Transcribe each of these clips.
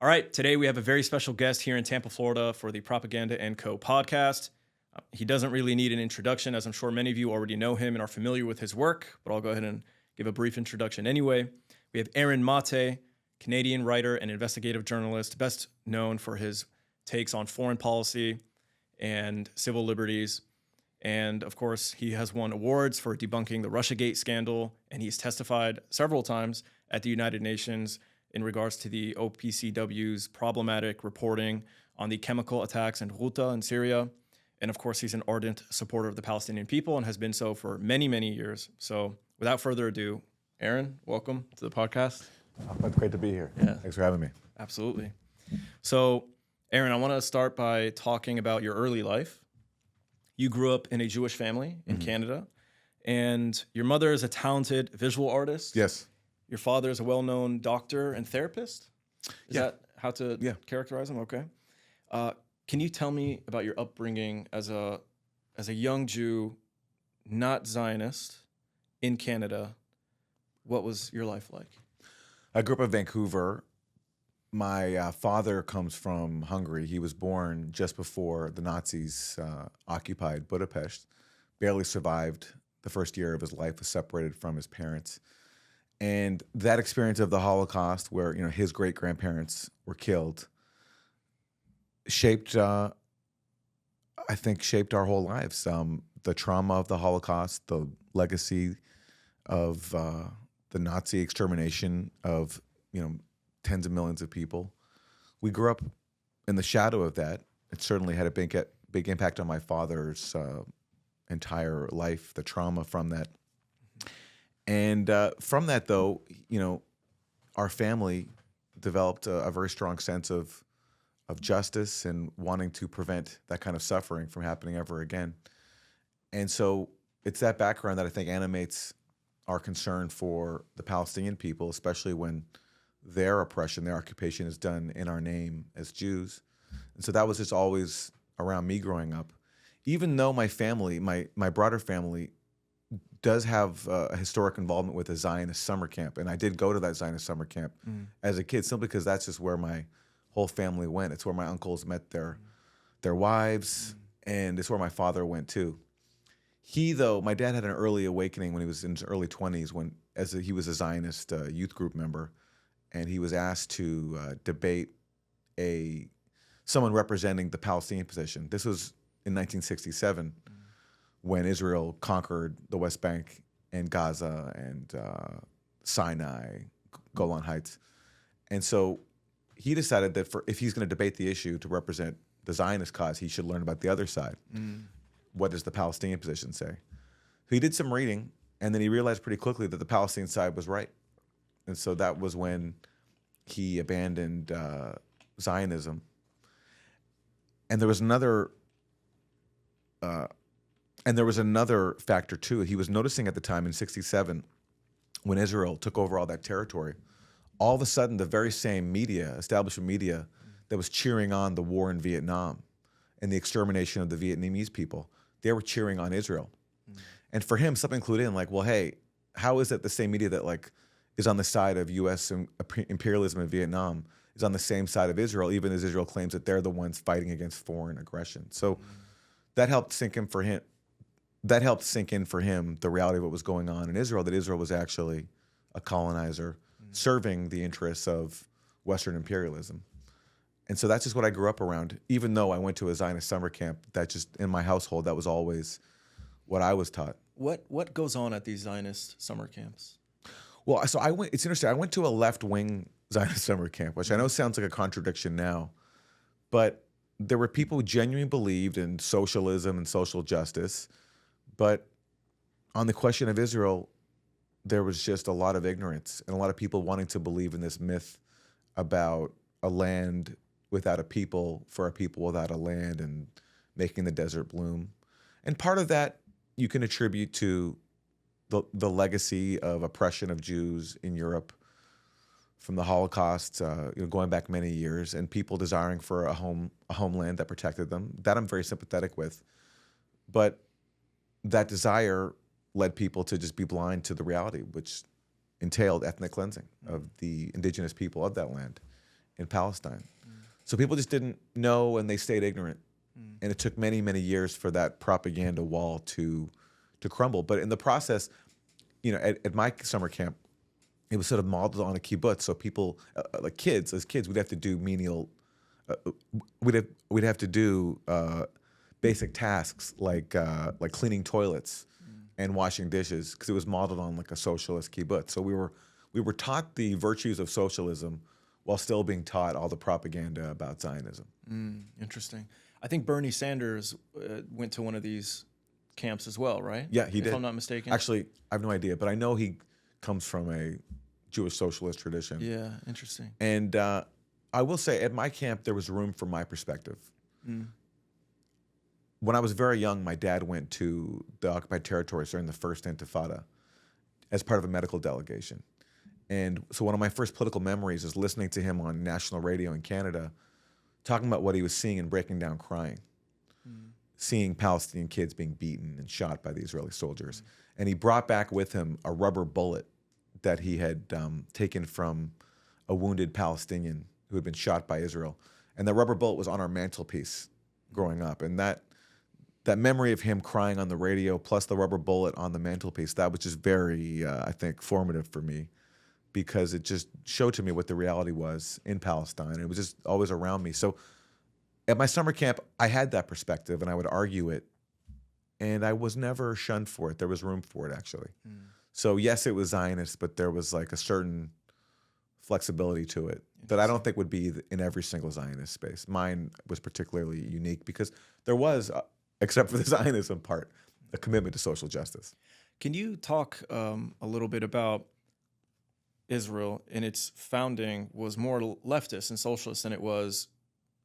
All right, today we have a very special guest here in Tampa, Florida for the Propaganda and Co podcast. He doesn't really need an introduction, as I'm sure many of you already know him and are familiar with his work, but I'll go ahead and give a brief introduction anyway. We have Aaron Mate, Canadian writer and investigative journalist, best known for his takes on foreign policy and civil liberties. And of course, he has won awards for debunking the Russiagate scandal, and he's testified several times at the United Nations in regards to the OPCW's problematic reporting on the chemical attacks in Ghouta in Syria. And of course, he's an ardent supporter of the Palestinian people and has been so for many, many years. So without further ado, Aaron, welcome to the podcast. Oh, it's great to be here. Yeah. Thanks for having me. Absolutely. So, Aaron, I want to start by talking about your early life. You grew up in a Jewish family in Canada, and your mother is a talented visual artist. Yes. Your father is a well-known doctor and therapist. Is Yeah. that how to characterize him? Okay. Can you tell me about your upbringing as a young Jew, not Zionist, in Canada? What was your life like? I grew up in Vancouver. My father comes from Hungary. He was born just before the Nazis occupied Budapest. Barely survived the first year of his life, was separated from his parents. And that experience of the Holocaust, where his great-grandparents were killed, shaped our whole lives. The trauma of the Holocaust, the legacy of the Nazi extermination of tens of millions of people. We grew up in the shadow of that. It certainly had a big impact on my father's entire life. The trauma from that. And from that, though, our family developed a very strong sense of justice and wanting to prevent that kind of suffering from happening ever again. And so it's that background that I think animates our concern for the Palestinian people, especially when their oppression, their occupation is done in our name as Jews. And so that was just always around me growing up. Even though my family, my broader family, does have a historic involvement with a Zionist summer camp. And I did go to that Zionist summer camp as a kid, simply because that's just where my whole family went. It's where my uncles met their wives, and it's where my father went too. My dad had an early awakening when he was in his early 20s, he was a Zionist youth group member, and he was asked to debate someone representing the Palestinian position. This was in 1967, when Israel conquered the West Bank and Gaza and Sinai, Golan Heights. And so he decided that if he's going to debate the issue to represent the Zionist cause, he should learn about the other side. What does the Palestinian position say? He did some reading, and then he realized pretty quickly that the Palestinian side was right. And so that was when he abandoned Zionism. And there was another factor too. He was noticing at the time in '67, when Israel took over all that territory, all of a sudden the very same media, establishment media, that was cheering on the war in Vietnam and the extermination of the Vietnamese people, they were cheering on Israel. And for him, something clued in, like, well, hey, how is it the same media that is on the side of U.S. imperialism in Vietnam is on the same side of Israel, even as Israel claims that they're the ones fighting against foreign aggression? So that helped sink in for him. That helped sink in for him the reality of what was going on in Israel, that Israel was actually a colonizer serving the interests of Western imperialism. And so that's just what I grew up around. Even though I went to a Zionist summer camp, that just in my household, that was always what I was taught. What goes on at these Zionist summer camps? Well, so it's interesting. I went to a left-wing Zionist summer camp, which I know sounds like a contradiction now, but there were people who genuinely believed in socialism and social justice. But on the question of Israel, there was just a lot of ignorance and a lot of people wanting to believe in this myth about a land without a people for a people without a land and making the desert bloom. And part of that you can attribute to the legacy of oppression of Jews in Europe from the Holocaust, going back many years, and people desiring for a homeland that protected them. That I'm very sympathetic with. But that desire led people to just be blind to the reality, which entailed ethnic cleansing of the indigenous people of that land. in Palestine. So people just didn't know, and they stayed ignorant. And it took many, many years for that propaganda wall to crumble. But in the process, at my summer camp, it was sort of modeled on a kibbutz. So people, like kids, as kids, we'd have to do menial, we'd have to do basic tasks like cleaning toilets and washing dishes, because it was modeled on like a socialist kibbutz. So we were taught the virtues of socialism while still being taught all the propaganda about Zionism. Interesting. I think Bernie Sanders went to one of these camps as well, right? Yeah, he did. If I'm not mistaken. Actually, I have no idea, but I know he comes from a Jewish socialist tradition. Yeah, interesting. And I will say, at my camp, there was room for my perspective. When I was very young, my dad went to the occupied territories during the first Intifada as part of a medical delegation. And so one of my first political memories is listening to him on national radio in Canada, talking about what he was seeing and breaking down crying, seeing Palestinian kids being beaten and shot by the Israeli soldiers. And he brought back with him a rubber bullet that he had taken from a wounded Palestinian who had been shot by Israel. And the rubber bullet was on our mantelpiece growing up. And that memory of him crying on the radio plus the rubber bullet on the mantelpiece, that was just very, I think, formative for me, because it just showed to me what the reality was in Palestine. It was just always around me. So at my summer camp, I had that perspective, and I would argue it, and I was never shunned for it. There was room for it, actually. So yes, it was Zionist, but there was like a certain flexibility to it that I don't think would be in every single Zionist space. Mine was particularly unique because there was, except for the Zionism part, a commitment to social justice. Can you talk a little bit about Israel in its founding was more leftist and socialist than it was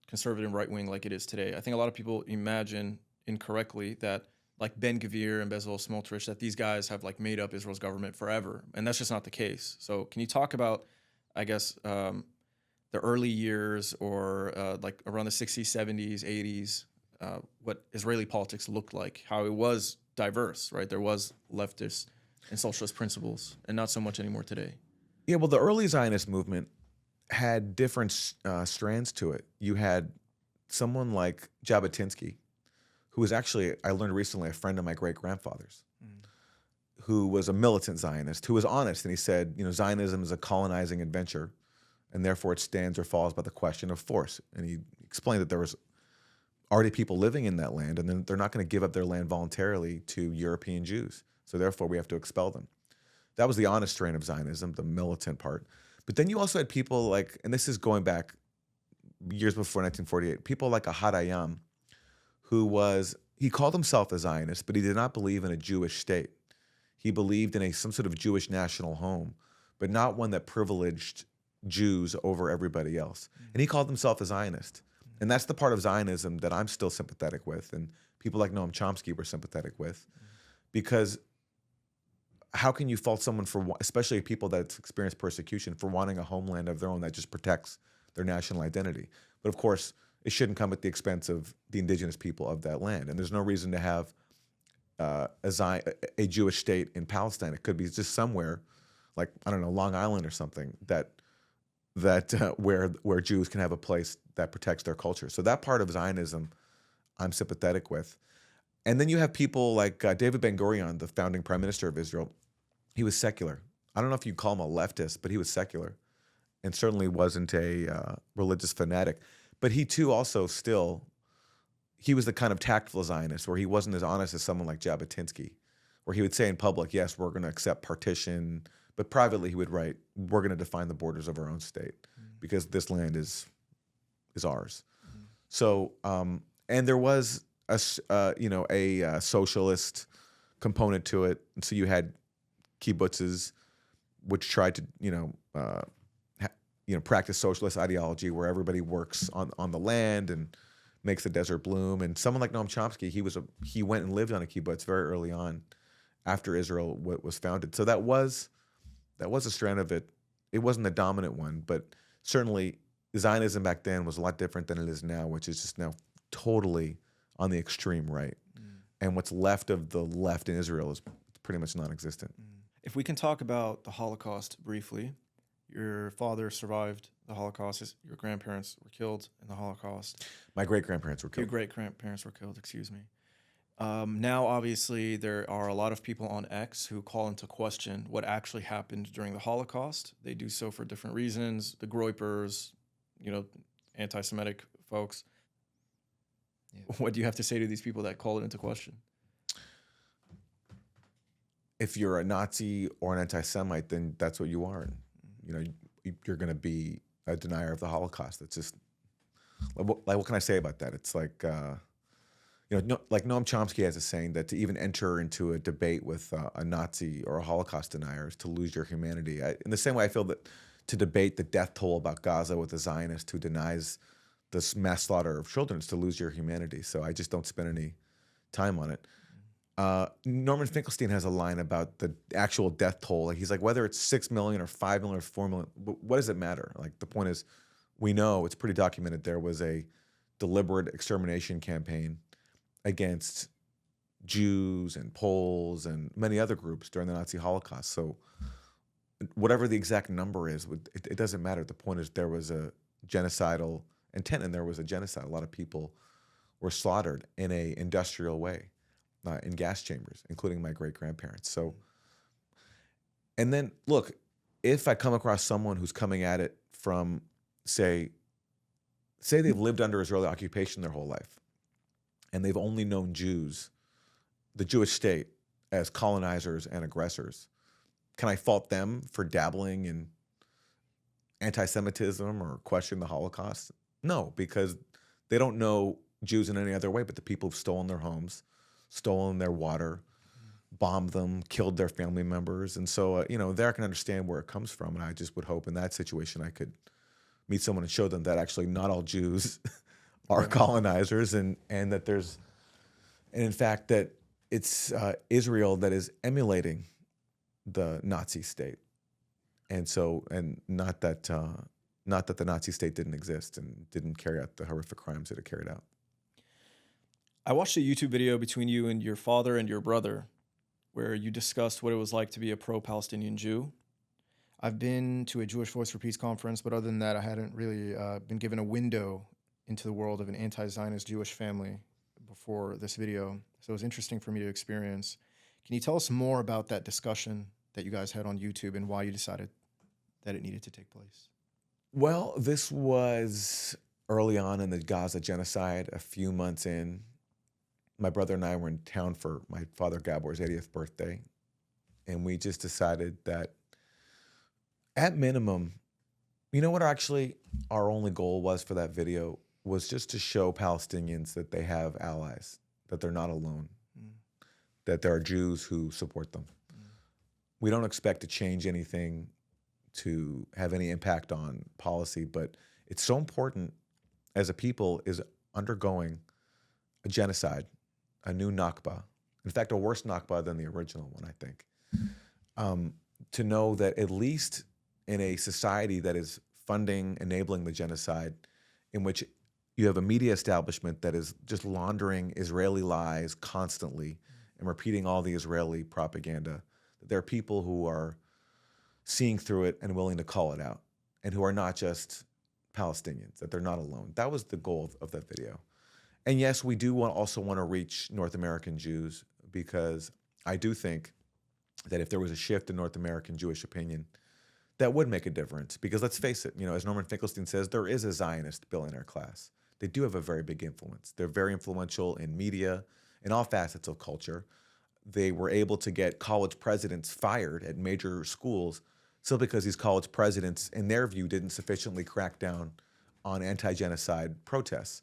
conservative and right-wing like it is today? I think a lot of people imagine incorrectly that like Ben Gvir and Bezalel Smotrich, that these guys have like made up Israel's government forever. And that's just not the case. So can you talk about, I guess, the early years or like around the 60s, 70s, 80s, what Israeli politics looked like, how it was diverse, right? There was leftist and socialist principles and not so much anymore today. Yeah, well, the early Zionist movement had different strands to it. You had someone like Jabotinsky, who was actually, I learned recently, a friend of my great-grandfather's, who was a militant Zionist, who was honest. And he said, Zionism is a colonizing adventure, and therefore it stands or falls by the question of force. And he explained that there was already people living in that land, and then they're not going to give up their land voluntarily to European Jews. So therefore we have to expel them. That was the honest strain of Zionism, the militant part. But then you also had people like, and this is going back years before 1948, people like Ahad Hayam, he called himself a Zionist, but he did not believe in a Jewish state. He believed in some sort of Jewish national home, but not one that privileged Jews over everybody else. And he called himself a Zionist. And that's the part of Zionism that I'm still sympathetic with, and people like Noam Chomsky were sympathetic with, because how can you fault someone for, especially people that experience persecution, for wanting a homeland of their own that just protects their national identity? But of course, it shouldn't come at the expense of the indigenous people of that land. And there's no reason to have a Jewish state in Palestine. It could be just somewhere, like, I don't know, Long Island or something, where Jews can have a place that protects their culture. So that part of Zionism, I'm sympathetic with. And then you have people like David Ben-Gurion, the founding prime minister of Israel. He was secular. I don't know if you'd call him a leftist, but he was secular, and certainly wasn't a religious fanatic. But he too also he was the kind of tactful Zionist where he wasn't as honest as someone like Jabotinsky, where he would say in public, yes, we're going to accept partition, but privately he would write, we're going to define the borders of our own state because this land is ours. So, and there was a socialist component to it. And so you had kibbutzes, which tried to, practice socialist ideology where everybody works on the land and makes the desert bloom. And someone like Noam Chomsky, he went and lived on a kibbutz very early on after Israel was founded. So that was a strand of it. It wasn't the dominant one, but certainly Zionism back then was a lot different than it is now, which is just now totally on the extreme right. And what's left of the left in Israel is pretty much non-existent. If we can talk about the Holocaust briefly, Your father survived the Holocaust. Your grandparents were killed in the Holocaust. My great-grandparents were Your killed. great-grandparents were killed, excuse me. Now, obviously, there are a lot of people on X who call into question what actually happened during the Holocaust. They do so for different reasons. The Groypers, anti-Semitic folks. Yeah. What do you have to say to these people that call it into question? If you're a Nazi or an anti-Semite, then that's what you are. You're going to be a denier of the Holocaust. It's just what can I say about that? It's like like Noam Chomsky has a saying that to even enter into a debate with a Nazi or a Holocaust denier is to lose your humanity. In the same way, I feel that to debate the death toll about Gaza with a Zionist who denies this mass slaughter of children is to lose your humanity. So I just don't spend any time on it. Norman Finkelstein has a line about the actual death toll. He's like, whether it's 6 million or 5 million or 4 million, what does it matter? Like, the point is, we know, it's pretty documented, there was a deliberate extermination campaign against Jews and Poles and many other groups during the Nazi Holocaust. So whatever the exact number is, it doesn't matter. The point is there was a genocidal intent and there was a genocide. A lot of people were slaughtered in a industrial way. In gas chambers, including my great-grandparents. So, and then look, if I come across someone who's coming at it from, say they've lived under Israeli occupation their whole life, and they've only known Jews, the Jewish state, as colonizers and aggressors, can I fault them for dabbling in anti-Semitism or question the Holocaust? No, because they don't know Jews in any other way but the people who've stolen their homes, stolen their water, bombed them, killed their family members. And so, there I can understand where it comes from. And I just would hope in that situation I could meet someone and show them that actually not all Jews are colonizers and that there's, and in fact, that it's Israel that is emulating the Nazi state. And so, and not that the Nazi state didn't exist and didn't carry out the horrific crimes that it carried out. I watched a YouTube video between you and your father and your brother where you discussed what it was like to be a pro-Palestinian Jew. I've been to a Jewish Voice for Peace conference, but other than that, I hadn't really been given a window into the world of an anti-Zionist Jewish family before this video. So it was interesting for me to experience. Can you tell us more about that discussion that you guys had on YouTube and why you decided that it needed to take place? Well, this was early on in the Gaza genocide, a few months in. My brother and I were in town for my father Gabor's 80th birthday, and we just decided that at minimum, what actually our only goal was for that video was just to show Palestinians that they have allies, that they're not alone, that there are Jews who support them. We don't expect to change anything, to have any impact on policy, but it's so important as a people is undergoing a genocide, a new Nakba, in fact, a worse Nakba than the original one, I think, to know that at least in a society that is funding, enabling the genocide, in which you have a media establishment that is just laundering Israeli lies constantly and repeating all the Israeli propaganda, that there are people who are seeing through it and willing to call it out, and who are not just Palestinians, that they're not alone. That was the goal of that video. And yes, we do also want to reach North American Jews, because I do think that if there was a shift in North American Jewish opinion, that would make a difference. Because let's face it, as Norman Finkelstein says, there is a Zionist billionaire class. They do have a very big influence. They're very influential in media, in all facets of culture. They were able to get college presidents fired at major schools simply because these college presidents, in their view, didn't sufficiently crack down on anti-genocide protests.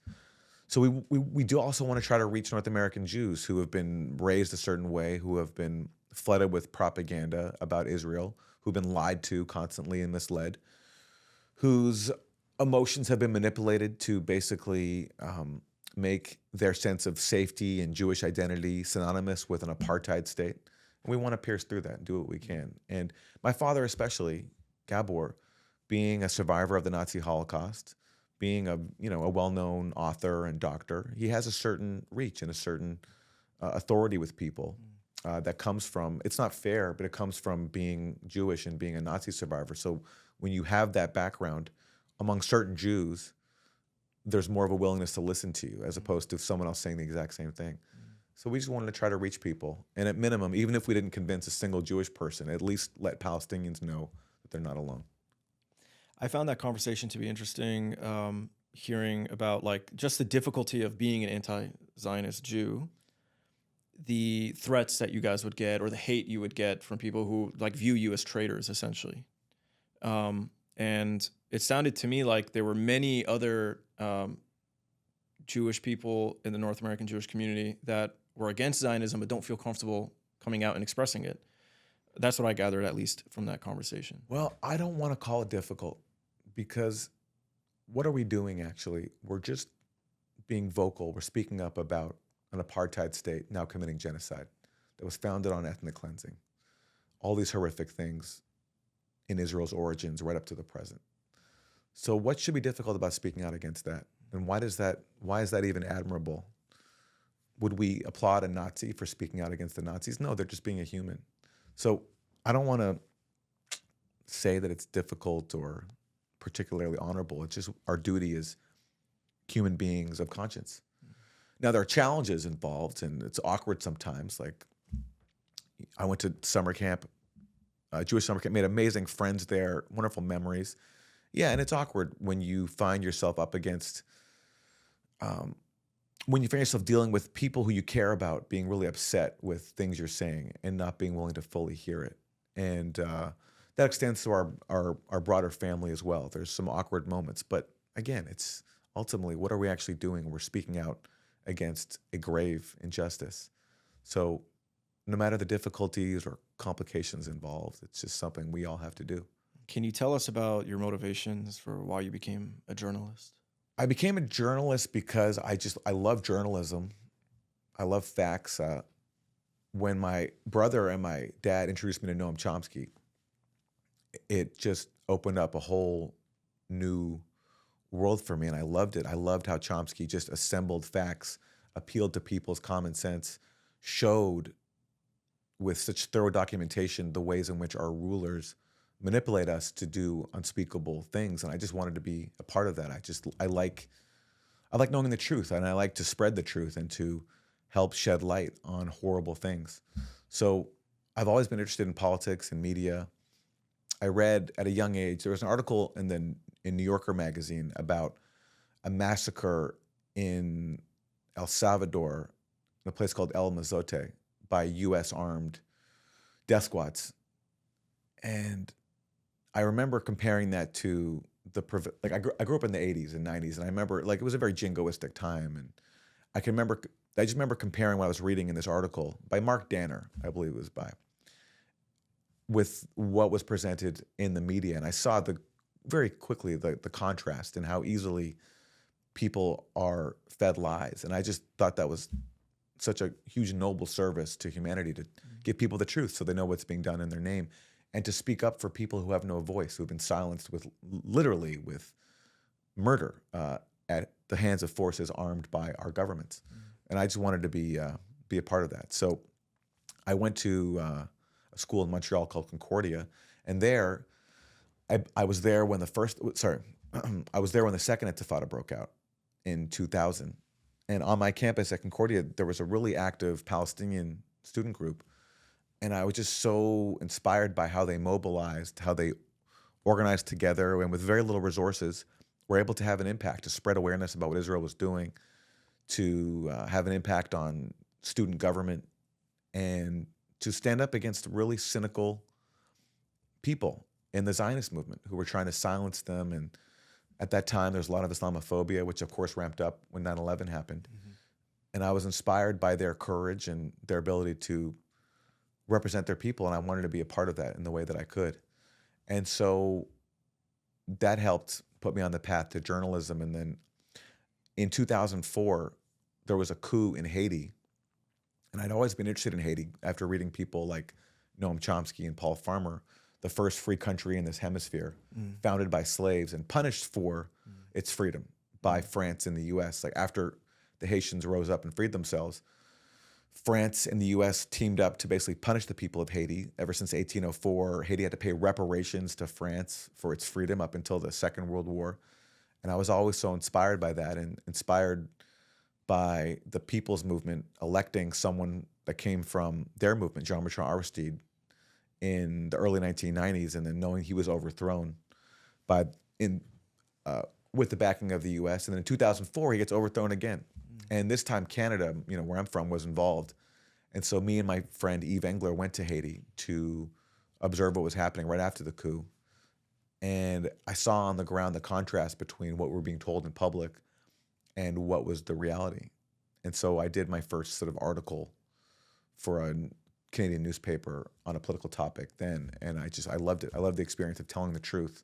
So we do also want to try to reach North American Jews who have been raised a certain way, who have been flooded with propaganda about Israel, who've been lied to constantly and misled, whose emotions have been manipulated to basically make their sense of safety and Jewish identity synonymous with an apartheid state. And we want to pierce through that and do what we can. And my father especially, Gabor, being a survivor of the Nazi Holocaust, being a well-known author and doctor, he has a certain reach and a certain authority with people that comes from, it's not fair, but it comes from being Jewish and being a Nazi survivor. So when you have that background among certain Jews, there's more of a willingness to listen to you as opposed to someone else saying the exact same thing. So we just wanted to try to reach people. And at minimum, even if we didn't convince a single Jewish person, at least let Palestinians know that they're not alone. I found that conversation to be interesting, hearing about like just the difficulty of being an anti-Zionist Jew, the threats that you guys would get or the hate you would get from people who like view you as traitors, essentially. And it sounded to me like there were many other Jewish people in the North American Jewish community that were against Zionism but don't feel comfortable coming out and expressing it. That's what I gathered, at least from that conversation. Well, I don't want to call it difficult because what are we doing actually? We're just being vocal. We're speaking up about an apartheid state now committing genocide that was founded on ethnic cleansing. All these horrific things in Israel's origins right up to the present. So what should be difficult about speaking out against that? And why is that even admirable? Would we applaud a Nazi for speaking out against the Nazis? No, they're just being a human. So I don't want to say that it's difficult or particularly honorable. It's just our duty as human beings of conscience. Now, there are challenges involved, and it's awkward sometimes. Like, I went to summer camp, Jewish summer camp, made amazing friends there, wonderful memories. Yeah, and it's awkward when you find yourself up against, when you find yourself dealing with people who you care about being really upset with things you're saying and not being willing to fully hear it. And that extends to our broader family as well. There's some awkward moments, but again, it's ultimately, what are we actually doing? We're speaking out against a grave injustice. So no matter the difficulties or complications involved, it's just something we all have to do. Can you tell us about your motivations for why you became a journalist? I became a journalist because I love journalism. I love facts. When my brother and my dad introduced me to Noam Chomsky, it just opened up a whole new world for me, and I loved it. I loved how Chomsky just assembled facts, appealed to people's common sense, showed with such thorough documentation the ways in which our rulers manipulate us to do unspeakable things, and I just wanted to be a part of that. I like knowing the truth, and I like to spread the truth and to help shed light on horrible things. So I've always been interested in politics and media. I read at a young age, there was an article in New Yorker magazine about a massacre in El Salvador, in a place called El Mozote, by U.S. armed death squads. And I remember comparing that to I grew up in the 80s and 90s, and I remember, like, it was a very jingoistic time. And I just remember comparing what I was reading in this article by Mark Danner, I believe it was by, with what was presented in the media. And I saw very quickly the contrast and how easily people are fed lies. And I just thought that was such a huge noble service to humanity to give people the truth so they know what's being done in their name, and to speak up for people who have no voice, who have been silenced literally with murder at the hands of forces armed by our governments. And I just wanted to be a part of that. So I went to a school in Montreal called Concordia, and there I was there when I was there when the second Intifada broke out in 2000. And on my campus at Concordia, there was a really active Palestinian student group. And I was just so inspired by how they mobilized, how they organized together, and with very little resources, were able to have an impact, to spread awareness about what Israel was doing, to have an impact on student government, and to stand up against really cynical people in the Zionist movement who were trying to silence them. And at that time, there was a lot of Islamophobia, which of course ramped up when 9/11 happened. Mm-hmm. And I was inspired by their courage and their ability to represent their people, and I wanted to be a part of that in the way that I could. And so that helped put me on the path to journalism. And then in 2004, there was a coup in Haiti. And I'd always been interested in Haiti after reading people like Noam Chomsky and Paul Farmer, the first free country in this hemisphere, founded by slaves and punished for its freedom by France and the US. Like, after the Haitians rose up and freed themselves, France and the U.S. teamed up to basically punish the people of Haiti. Ever since 1804, Haiti had to pay reparations to France for its freedom up until the Second World War. And I was always so inspired by that, and inspired by the people's movement electing someone that came from their movement, Jean-Bertrand Aristide, in the early 1990s, and then knowing he was overthrown by with the backing of the U.S. And then in 2004, he gets overthrown again. And this time Canada, where I'm from, was involved. And so me and my friend Yves Engler went to Haiti to observe what was happening right after the coup. And I saw on the ground the contrast between what we're being told in public and what was the reality. And so I did my first sort of article for a Canadian newspaper on a political topic then. And I loved it. I loved the experience of telling the truth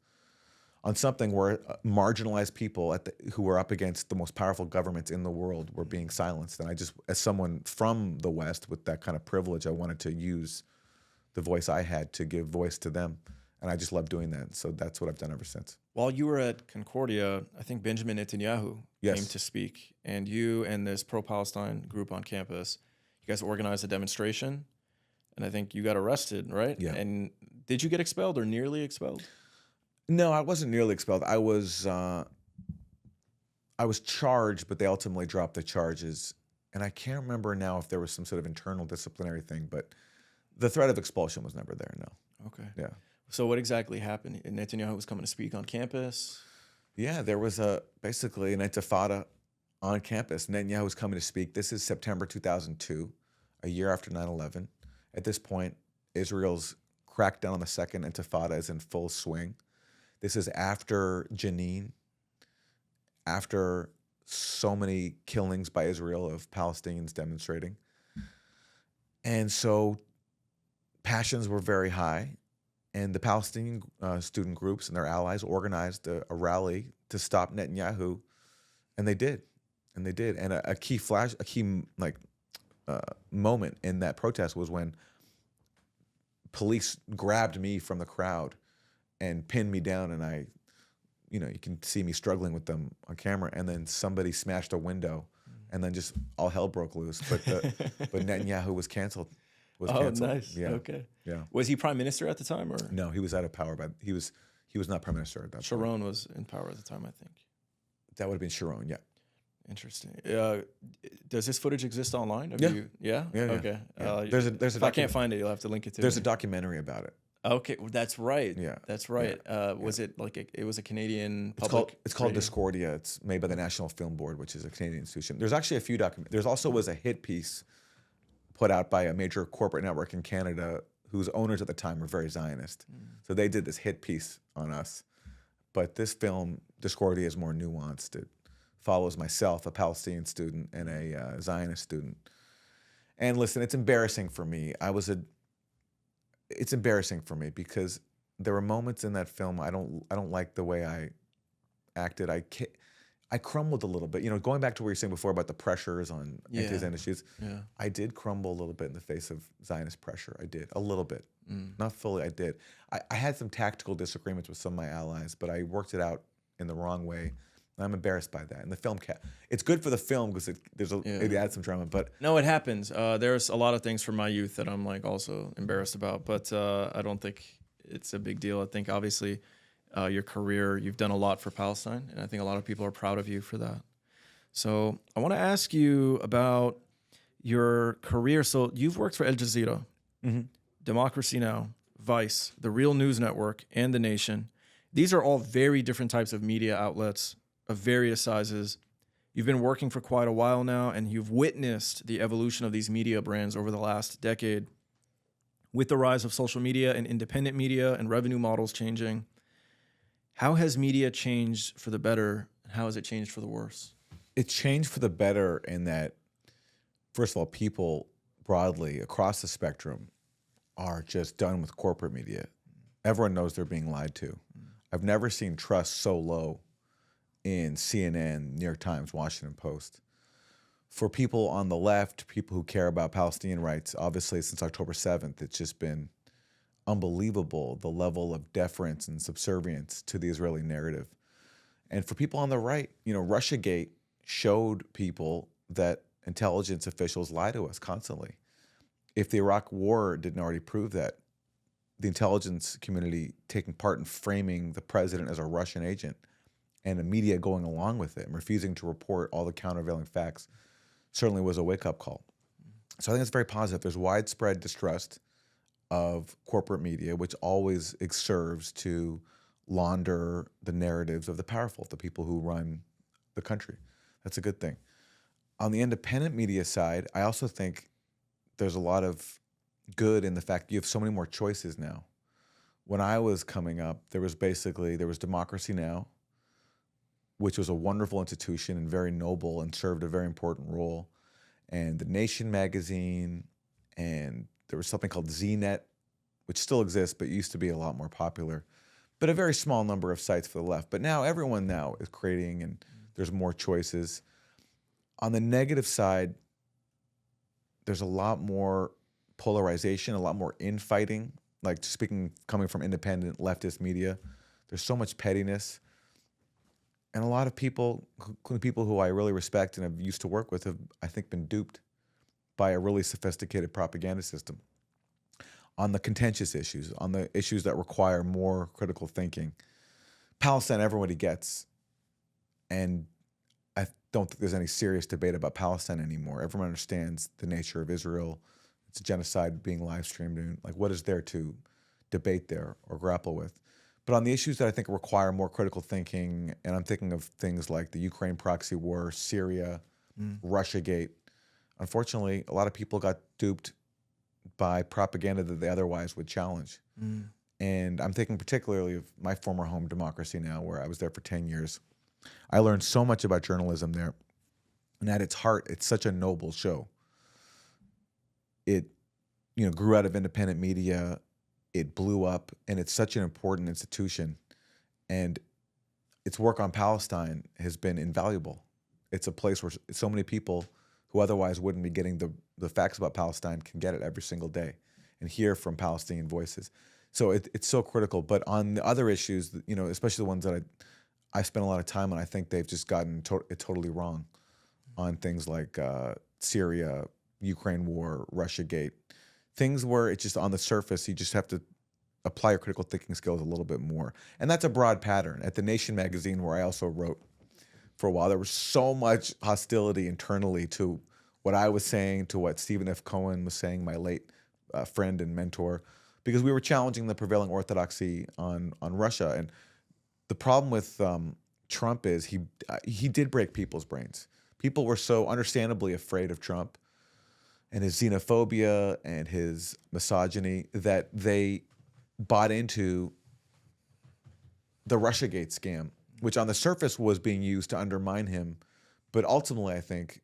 on something where marginalized people who were up against the most powerful governments in the world were being silenced. And I just, as someone from the West with that kind of privilege, I wanted to use the voice I had to give voice to them. And I just love doing that. So that's what I've done ever since. While you were at Concordia, I think Benjamin Netanyahu Yes. came to speak, and you and this pro-Palestine group on campus, you guys organized a demonstration, and I think you got arrested, right? Yeah. And did you get expelled or nearly expelled? No, I wasn't nearly expelled. I was charged, but they ultimately dropped the charges. And I can't remember now if there was some sort of internal disciplinary thing, but the threat of expulsion was never there, no. Okay. Yeah. So what exactly happened? Netanyahu was coming to speak on campus? Yeah, there was basically an intifada on campus. Netanyahu was coming to speak. This is September 2002, a year after 9/11. At this point, Israel's crackdown on the second intifada is in full swing. This is after Jenin, after so many killings by Israel of Palestinians demonstrating. And so passions were very high. And the Palestinian student groups and their allies organized a rally to stop Netanyahu. And they did. And a key moment in that protest was when police grabbed me from the crowd and pinned me down, and you can see me struggling with them on camera, and then somebody smashed a window, and then just all hell broke loose. But Netanyahu was canceled. Oh, nice. Yeah. Okay. Yeah. Was he prime minister at the time, or No, he was out of power, but he was not prime minister at that point. Sharon was in power at the time, I think. That would have been Sharon, yeah. Interesting. Does this footage exist online? Yeah. Yeah? Yeah. Okay. Yeah. If I can't find it, you'll have to link it to There's me. a documentary about it. Okay, well, that's right. Yeah. That's right. Was it like it was a Canadian It's public? called radio? Discordia. It's made by the National Film Board, which is a Canadian institution. There's actually a few documentaries. There's also was a hit piece put out by a major corporate network in Canada whose owners at the time were very Zionist. So they did this hit piece on us. But this film, Discordia, is more nuanced. It follows myself, a Palestinian student, and a Zionist student. And listen, it's embarrassing for me. It's embarrassing for me because there were moments in that film I don't like the way I acted. I crumbled a little bit. Going back to what you were saying before about the pressures on anti-Zionist issues, Yeah. I did crumble a little bit in the face of Zionist pressure. I did, a little bit. Not fully, I did. I had some tactical disagreements with some of my allies, but I worked it out in the wrong way. I'm embarrassed by that. And the film, it's good for the film because it adds some drama, but No, it happens. There's a lot of things from my youth that I'm like also embarrassed about, but I don't think it's a big deal. I think obviously your career, you've done a lot for Palestine, and I think a lot of people are proud of you for that. So I want to ask you about your career. So you've worked for Al Jazeera, Democracy Now!, Vice, The Real News Network, and The Nation. These are all very different types of media outlets of various sizes. You've been working for quite a while now, and you've witnessed the evolution of these media brands over the last decade. With the rise of social media and independent media and revenue models changing, how has media changed for the better, and how has it changed for the worse? it changed for the better in that, first of all, people broadly across the spectrum are just done with corporate media. Everyone knows they're being lied to. I've never seen trust so low in CNN, New York Times, Washington Post. For people on the left, people who care about Palestinian rights, obviously since October 7th, it's just been unbelievable, the level of deference and subservience to the Israeli narrative. And for people on the right, you know, Russiagate showed people that, intelligence officials lie to us constantly. If the Iraq War didn't already prove that, the intelligence community taking part in framing the president as a Russian agent and the media going along with it and refusing to report all the countervailing facts certainly was a wake-up call. So I think it's very positive. There's widespread distrust of corporate media, which always serves to launder the narratives of the powerful, the people who run the country. That's a good thing. On the independent media side, I also think there's a lot of good in the fact you have so many more choices now. When I was coming up, there was Democracy Now!, which was a wonderful institution and very noble and served a very important role. And The Nation magazine, and there was something called ZNet, which still exists, but used to be a lot more popular. But a very small number of sites for the left. But now everyone now is creating, and there's more choices. On the negative side, there's a lot more polarization, a lot more infighting. Like coming from independent leftist media, there's so much pettiness. And a lot of people, including people who I really respect and have used to work with, have, I think, been duped by a really sophisticated propaganda system on the contentious issues, on the issues that require more critical thinking. Palestine, everybody gets. And I don't think there's any serious debate about Palestine anymore. Everyone understands the nature of Israel. It's a genocide being live streamed. And like, what is there to debate there or grapple with? But on the issues that I think require more critical thinking, and I'm thinking of things like the Ukraine proxy war, Syria, Russiagate, unfortunately, a lot of people got duped by propaganda that they otherwise would challenge. And I'm thinking particularly of my former home, Democracy Now!, where I was there for 10 years. I learned so much about journalism there. And at its heart, it's such a noble show. It, grew out of independent media. It blew up, and it's such an important institution. And its work on Palestine has been invaluable. It's a place where so many people who otherwise wouldn't be getting the facts about Palestine can get it every single day and hear from Palestinian voices. So it's so critical. But on the other issues, especially the ones that I spent a lot of time on, I think they've just gotten it totally wrong on things like Syria, Ukraine war, Russiagate, things where it's just on the surface, you just have to apply your critical thinking skills a little bit more. And that's a broad pattern. At The Nation magazine, where I also wrote for a while, there was so much hostility internally to what I was saying, to what Stephen F. Cohen was saying, my late friend and mentor, because we were challenging the prevailing orthodoxy on Russia. And the problem with Trump is he did break people's brains. People were so understandably afraid of Trump and his xenophobia and his misogyny that they bought into the Russiagate scam, which on the surface was being used to undermine him, but ultimately I think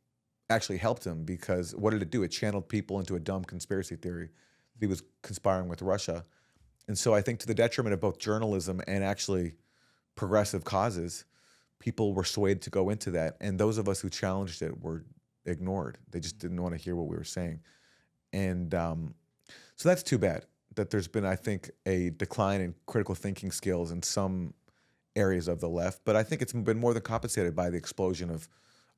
actually helped him, because what did it do? It channeled people into a dumb conspiracy theory that he was conspiring with Russia. And so I think to the detriment of both journalism and actually progressive causes, people were swayed to go into that. And those of us who challenged it were ignored. They just didn't want to hear what we were saying. And so that's too bad that there's been, I think, a decline in critical thinking skills in some areas of the left. But I think it's been more than compensated by the explosion of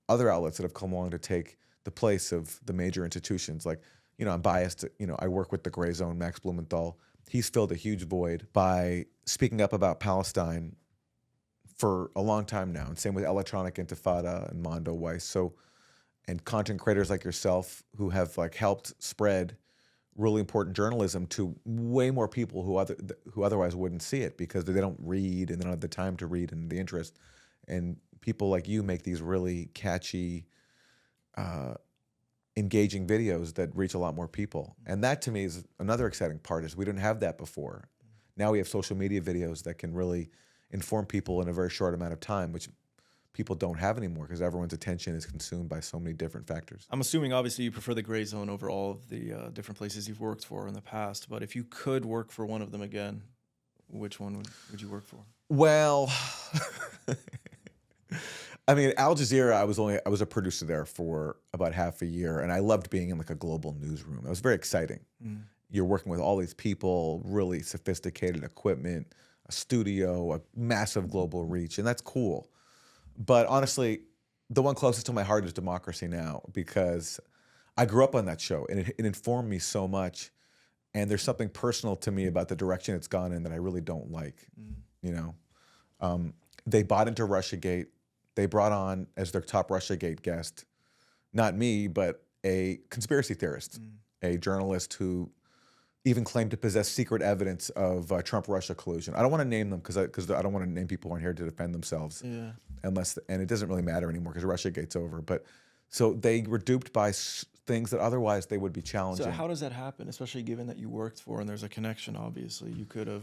other outlets that have come along to take the place of the major institutions. Like, I'm biased. I work with the Gray Zone, Max Blumenthal. He's filled a huge void by speaking up about Palestine for a long time now. And same with Electronic Intifada and Mondo Weiss. And content creators like yourself who have helped spread really important journalism to way more people who otherwise wouldn't see it, because they don't read and they don't have the time to read and the interest. And people like you make these really catchy, engaging videos that reach a lot more people. And that to me is another exciting part, is we didn't have that before. Now we have social media videos that can really inform people in a very short amount of time, which people don't have anymore because everyone's attention is consumed by so many different factors. I'm assuming, obviously, you prefer the Gray Zone over all of the different places you've worked for in the past. But if you could work for one of them again, which one would you work for? Well, I mean, Al Jazeera, I was a producer there for about half a year, and I loved being in a global newsroom. It was very exciting. You're working with all these people, really sophisticated equipment, a studio, a massive global reach, and that's cool. But honestly, the one closest to my heart is Democracy Now! Because I grew up on that show and it informed me so much. And there's something personal to me about the direction it's gone in that I really don't like. You know, they bought into Russiagate. They brought on as their top Russiagate guest, not me, but a conspiracy theorist, a journalist who even claimed to possess secret evidence of Trump-Russia collusion. I don't want to name them because I don't want to name people who aren't here to defend themselves. Yeah. And it doesn't really matter anymore because Russiagate's over. But so they were duped by things that otherwise they would be challenging. So how does that happen, especially given that you worked for and there's a connection, obviously? You could have,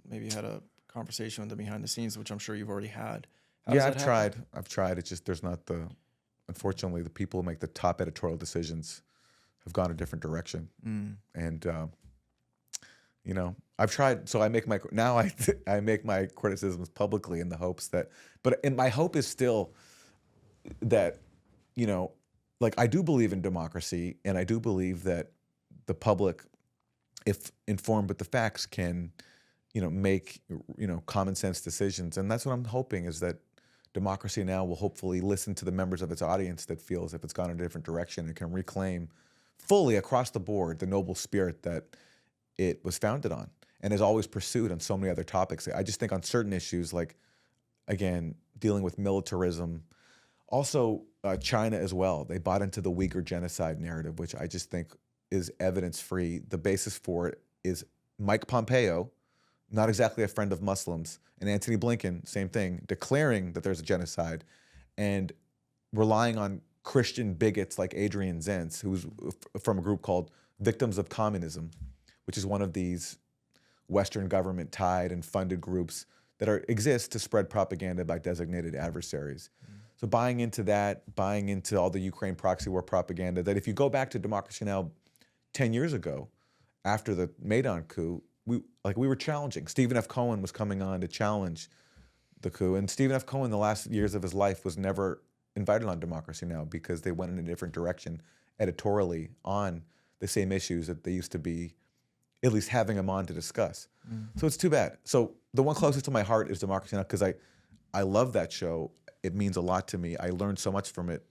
maybe had a conversation with them behind the scenes, which I'm sure you've already had. Yeah, I've tried. It's just there's not unfortunately, the people who make the top editorial decisions have gone a different direction. And, I've tried. So I make I make my criticisms publicly in the hopes that, and my hope is still that, like I do believe in democracy and I do believe that the public, if informed with the facts, can, make, common sense decisions. And that's what I'm hoping is that Democracy Now! Will hopefully listen to the members of its audience that feel as if it's gone in a different direction and can reclaim fully across the board the noble spirit that it was founded on and has always pursued on so many other topics. I just think on certain issues, like, again, dealing with militarism, also China as well. They bought into the Uyghur genocide narrative, which I just think is evidence-free. The basis for it is Mike Pompeo, not exactly a friend of Muslims, and Antony Blinken, same thing, declaring that there's a genocide and relying on Christian bigots like Adrian Zenz, who's from a group called Victims of Communism, which is one of these Western government-tied and funded groups that exist to spread propaganda by designated adversaries. So buying into that, buying into all the Ukraine proxy war propaganda, that if you go back to Democracy Now! 10 years ago, after the Maidan coup, we were challenging. Stephen F. Cohen was coming on to challenge the coup. And Stephen F. Cohen, the last years of his life, was never invited on Democracy Now! Because they went in a different direction editorially on the same issues that they used to be at least having him on to discuss. So it's too bad. So the one closest to my heart is Democracy Now! Because I love that show. It means a lot to me. I learned so much from it,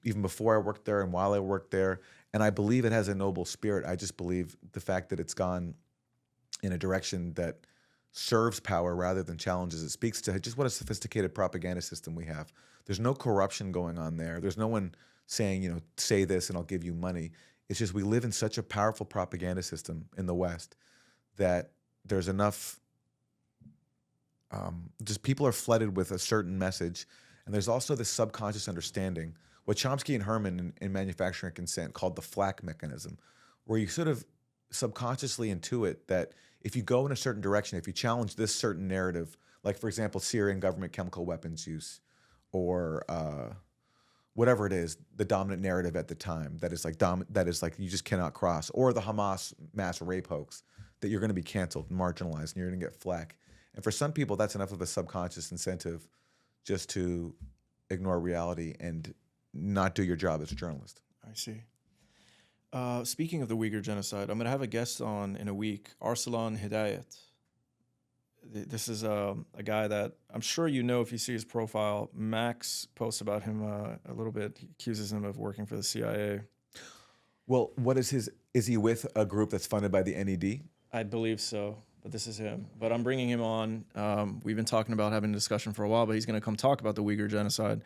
even before I worked there and while I worked there. And I believe it has a noble spirit. I just believe the fact that it's gone in a direction that serves power rather than challenges it speaks to just what a sophisticated propaganda system we have. There's no corruption going on there. There's no one saying, say this and I'll give you money. It's just we live in such a powerful propaganda system in the West that there's enough, just people are flooded with a certain message. And there's also this subconscious understanding, what Chomsky and Herman in Manufacturing Consent called the FLAC mechanism, where you sort of subconsciously intuit that if you go in a certain direction, if you challenge this certain narrative, like for example, Syrian government chemical weapons use, or whatever it is, the dominant narrative at the time that is like you just cannot cross, or the Hamas mass rape hoax, that you're going to be canceled, marginalized, and you're going to get flack. And for some people, that's enough of a subconscious incentive just to ignore reality and not do your job as a journalist. I see. Speaking of the Uyghur genocide, I'm going to have a guest on in a week, Arsalan Hidayat. This is a guy that I'm sure you know if you see his profile. Max posts about him a little bit. He accuses him of working for the CIA. Well, is he with a group that's funded by the NED? I believe so, but this is him. But I'm bringing him on. We've been talking about having a discussion for a while, but he's going to come talk about the Uyghur genocide.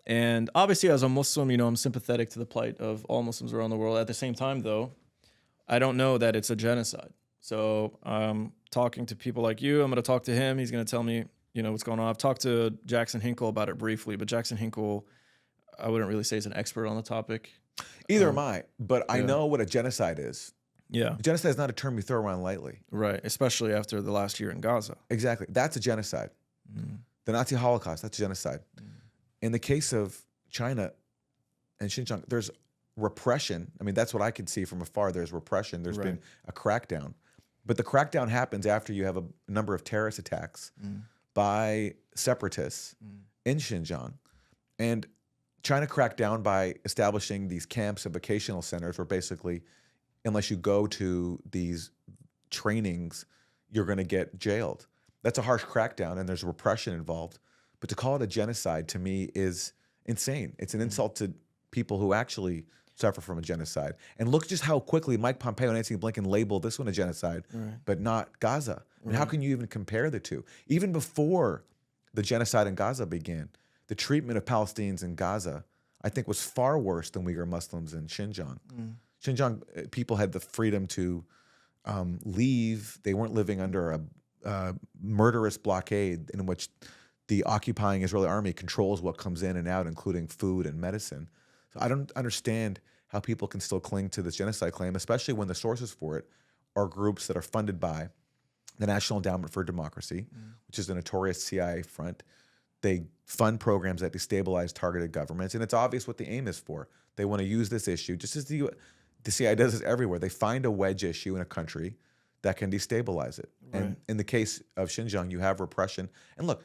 And obviously, as a Muslim, I'm sympathetic to the plight of all Muslims around the world. At the same time, though, I don't know that it's a genocide. So I'm talking to people like you. I'm going to talk to him. He's going to tell me, what's going on. I've talked to Jackson Hinkle about it briefly, but Jackson Hinkle, I wouldn't really say is an expert on the topic. Either am I, but I know what a genocide is. Yeah. A genocide is not a term you throw around lightly. Right, especially after the last year in Gaza. Exactly. That's a genocide. The Nazi Holocaust, that's a genocide. In the case of China and Xinjiang, there's repression. I mean, that's what I can see from afar. There's repression. There's been a crackdown. But the crackdown happens after you have a number of terrorist attacks by separatists in Xinjiang. And China cracked down by establishing these camps and vocational centers where basically, unless you go to these trainings, you're going to get jailed. That's a harsh crackdown, and there's repression involved. But to call it a genocide, to me, is insane. It's an insult to people who actually suffer from a genocide. And look just how quickly Mike Pompeo and Antony Blinken labeled this one a genocide, but not Gaza. And how can you even compare the two? Even before the genocide in Gaza began, the treatment of Palestinians in Gaza, I think, was far worse than Uyghur Muslims in Xinjiang. Xinjiang people had the freedom to leave. They weren't living under a murderous blockade in which the occupying Israeli army controls what comes in and out, including food and medicine. So I don't understand how people can still cling to this genocide claim, especially when the sources for it are groups that are funded by the National Endowment for Democracy, which is the notorious CIA front. They fund programs that destabilize targeted governments, and it's obvious what the aim is for. They want to use this issue, just as the CIA does this everywhere. They find a wedge issue in a country that can destabilize it. And in the case of Xinjiang, you have repression. And look,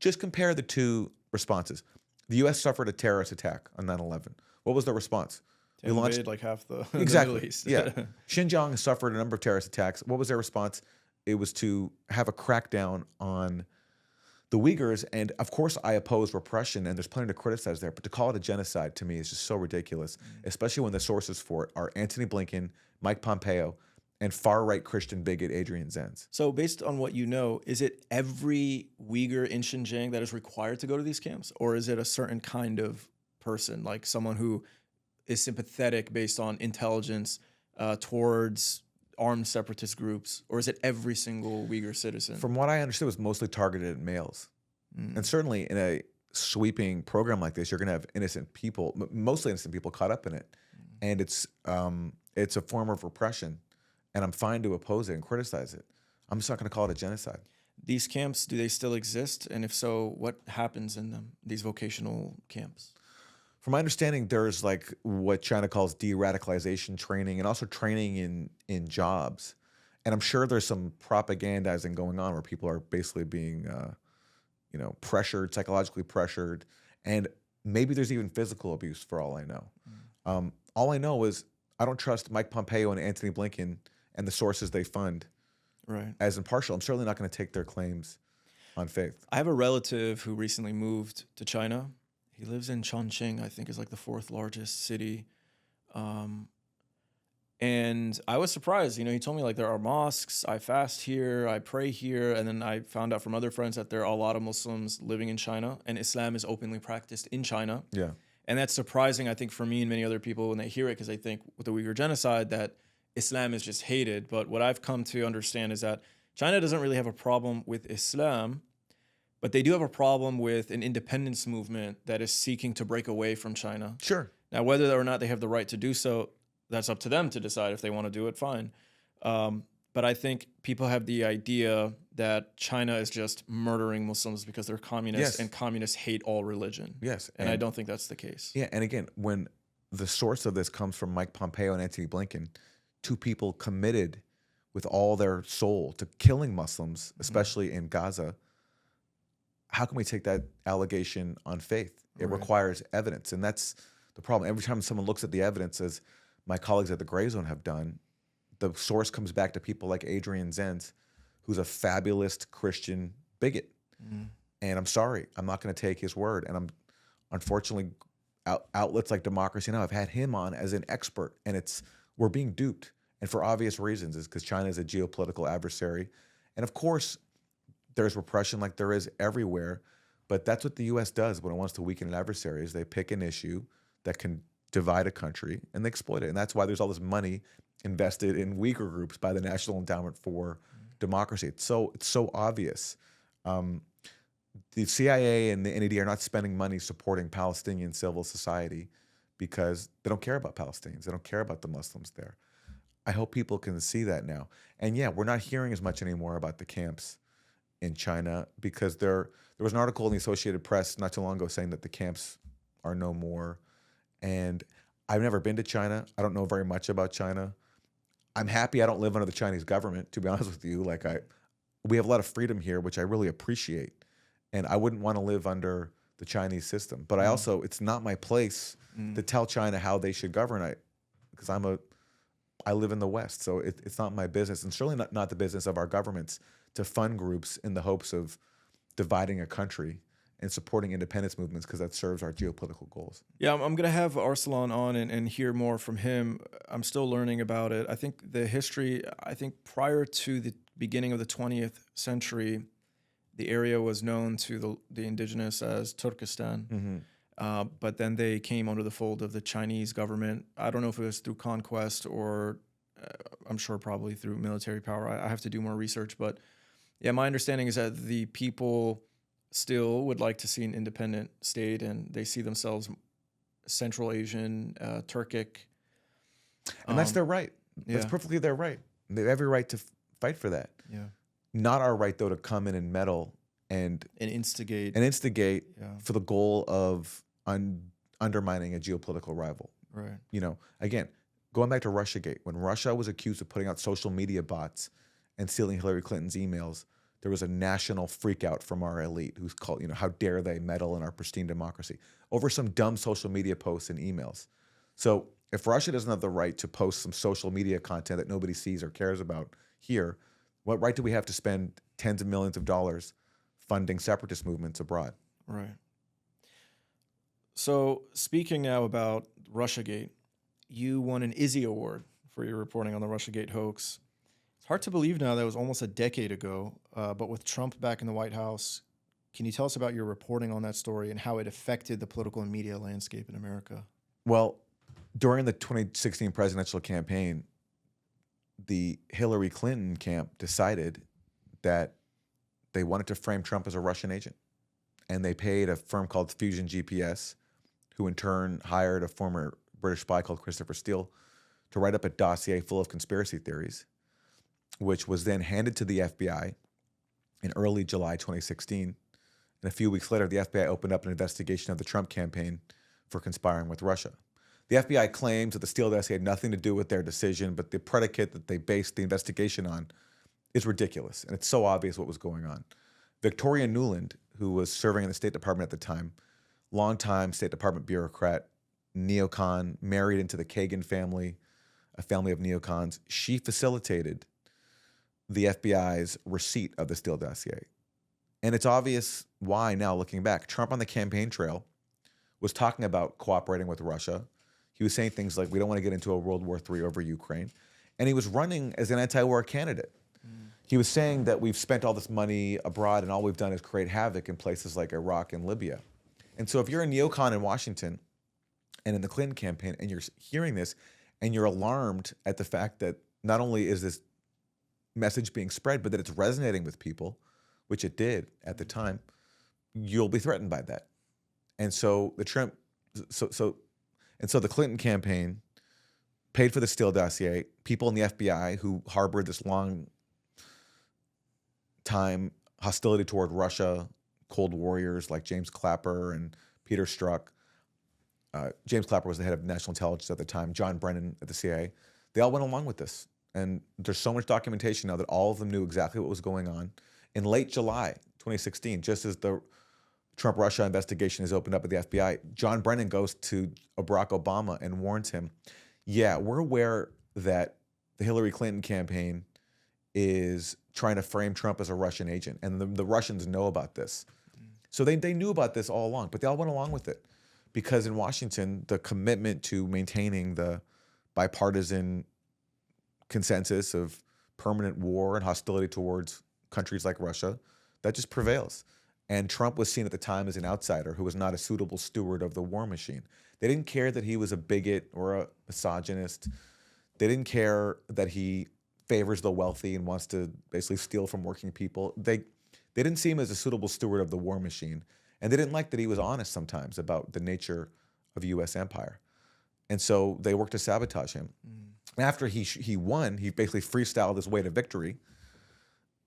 just compare the two responses. The U.S. suffered a terrorist attack on 9/11. What was the response? They launched like half the exactly. the Middle East. Yeah, Xinjiang suffered a number of terrorist attacks. What was their response? It was to have a crackdown on the Uyghurs. And of course, I oppose repression, and there's plenty to criticize there. But to call it a genocide to me is just so ridiculous, especially when the sources for it are Antony Blinken, Mike Pompeo, and far-right Christian bigot Adrian Zenz. So based on what you know, is it every Uyghur in Xinjiang that is required to go to these camps? Or is it a certain kind of person, like someone who is sympathetic based on intelligence towards armed separatist groups? Or is it every single Uyghur citizen? From what I understood, it was mostly targeted at males. And certainly in a sweeping program like this, you're going to have innocent people, mostly innocent people caught up in it. And it's a form of repression. And I'm fine to oppose it and criticize it. I'm just not going to call it a genocide. These camps, do they still exist? And if so, what happens in them, these vocational camps? From my understanding, there's like what China calls de-radicalization training and also training in jobs. And I'm sure there's some propagandizing going on where people are basically being, pressured, psychologically pressured. And maybe there's even physical abuse for all I know. All I know is I don't trust Mike Pompeo and Antony Blinken and the sources they fund as impartial. I'm certainly not going to take their claims on faith. I have a relative who recently moved to China. He lives in Chongqing, I think is like the 4th largest city. And I was surprised. He told me like there are mosques, I fast here, I pray here. And then I found out from other friends that there are a lot of Muslims living in China and Islam is openly practiced in China. Yeah. And that's surprising, I think, for me and many other people when they hear it, because they think with the Uyghur genocide that Islam is just hated. But what I've come to understand is that China doesn't really have a problem with Islam, but they do have a problem with an independence movement that is seeking to break away from China. Sure. Now, whether or not they have the right to do so, that's up to them to decide. If they want to do it, fine. But I think people have the idea that China is just murdering Muslims because they're communists, and communists hate all religion. Yes. And I don't think that's the case. Yeah. And again, when the source of this comes from Mike Pompeo and Antony Blinken, two people committed with all their soul to killing Muslims, especially in Gaza, how can we take that allegation on faith? It requires evidence. And that's the problem. Every time someone looks at the evidence, as my colleagues at the Gray Zone have done, the source comes back to people like Adrian Zenz, who's a fabulous Christian bigot. And I'm sorry, I'm not going to take his word. And I'm unfortunately, outlets like Democracy Now! Have had him on as an expert, and we're being duped. And for obvious reasons, is because China is a geopolitical adversary. And of course, there's repression like there is everywhere. But that's what the U.S. does when it wants to weaken an adversary, is they pick an issue that can divide a country and they exploit it. And that's why there's all this money invested in Uyghur groups by the National Endowment for Democracy. It's so obvious. The CIA and the NED are not spending money supporting Palestinian civil society because they don't care about Palestinians. They don't care about the Muslims there. I hope people can see that now. And yeah, we're not hearing as much anymore about the camps in China because there was an article in the Associated Press not too long ago saying that the camps are no more. And I've never been to China. I don't know very much about China. I'm happy I don't live under the Chinese government, to be honest with you. We have a lot of freedom here, which I really appreciate. And I wouldn't want to live under the Chinese system. But it's not my place to tell China how they should govern. Because I live in the West, so it's not my business, and certainly not the business of our governments to fund groups in the hopes of dividing a country in supporting independence movements because that serves our geopolitical goals. Yeah, I'm going to have Arsalan on and hear more from him. I'm still learning about it. I think the history, I think prior to the beginning of the 20th century, the area was known to the indigenous as Turkestan. But then they came under the fold of the Chinese government. I don't know if it was through conquest or I'm sure probably through military power. I have to do more research. But yeah, my understanding is that the people still would like to see an independent state and they see themselves Central Asian, Turkic. And that's their right. That's yeah. perfectly their right. They have every right to fight for that. Yeah. Not our right, though, to come in and meddle and instigate for the goal of undermining a geopolitical rival. Right. You know, again, going back to Russiagate, when Russia was accused of putting out social media bots and stealing Hillary Clinton's emails, there was a national freakout from our elite who's called, you know, how dare they meddle in our pristine democracy over some dumb social media posts and emails. So if Russia doesn't have the right to post some social media content that nobody sees or cares about here, what right do we have to spend tens of millions of dollars funding separatist movements abroad? Right. So speaking now about Russiagate, you won an Izzy Award for your reporting on the Russiagate hoax. It's hard to believe now that was almost a decade ago, but with Trump back in the White House, can you tell us about your reporting on that story and how it affected the political and media landscape in America? Well, during the 2016 presidential campaign, the Hillary Clinton camp decided that they wanted to frame Trump as a Russian agent. And they paid a firm called Fusion GPS, who in turn hired a former British spy called Christopher Steele to write up a dossier full of conspiracy theories, which was then handed to the FBI in early July 2016. And a few weeks later, the FBI opened up an investigation of the Trump campaign for conspiring with Russia. The FBI claims that the Steele dossier had nothing to do with their decision, but the predicate that they based the investigation on is ridiculous. And it's so obvious what was going on. Victoria Nuland, who was serving in the State Department at the time, longtime State Department bureaucrat, neocon, married into the Kagan family, a family of neocons, she facilitated the FBI's receipt of the Steele dossier. And it's obvious why now, looking back. Trump on the campaign trail was talking about cooperating with Russia. He was saying things like, we don't want to get into a World War III over Ukraine. And he was running as an anti-war candidate. He was saying that we've spent all this money abroad and all we've done is create havoc in places like Iraq and Libya. And so if you're a neocon in Washington and in the Clinton campaign and you're hearing this and you're alarmed at the fact that not only is this message being spread, but that it's resonating with people, which it did at the time, you'll be threatened by that. And so the the Clinton campaign paid for the Steele dossier. People in the FBI who harbored this long time hostility toward Russia, Cold Warriors like James Clapper and Peter Strzok. James Clapper was the head of national intelligence at the time, John Brennan at the CIA. They all went along with this. And there's so much documentation now that all of them knew exactly what was going on. In late July 2016, just as the Trump-Russia investigation is opened up at the FBI, John Brennan goes to Barack Obama and warns him, yeah, we're aware that the Hillary Clinton campaign is trying to frame Trump as a Russian agent, and the Russians know about this. So they knew about this all along, but they all went along with it because in Washington, the commitment to maintaining the bipartisan consensus of permanent war and hostility towards countries like Russia, that just prevails. And Trump was seen at the time as an outsider who was not a suitable steward of the war machine. They didn't care that he was a bigot or a misogynist. They didn't care that he favors the wealthy and wants to basically steal from working people. They didn't see him as a suitable steward of the war machine. And they didn't like that he was honest sometimes about the nature of U.S. empire. And so they worked to sabotage him. After he won, he basically freestyled his way to victory.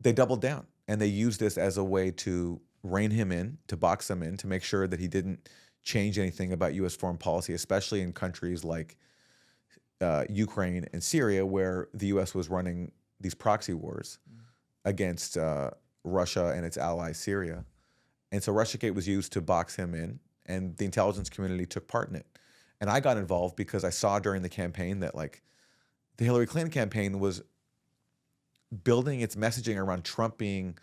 They doubled down and they used this as a way to rein him in, to box him in, to make sure that he didn't change anything about U.S. foreign policy, especially in countries like Ukraine and Syria, where the U.S. was running these proxy wars against Russia and its ally Syria. And so Russiagate was used to box him in, and the intelligence community took part in it. And I got involved because I saw during the campaign that like the Hillary Clinton campaign was building its messaging around Trump being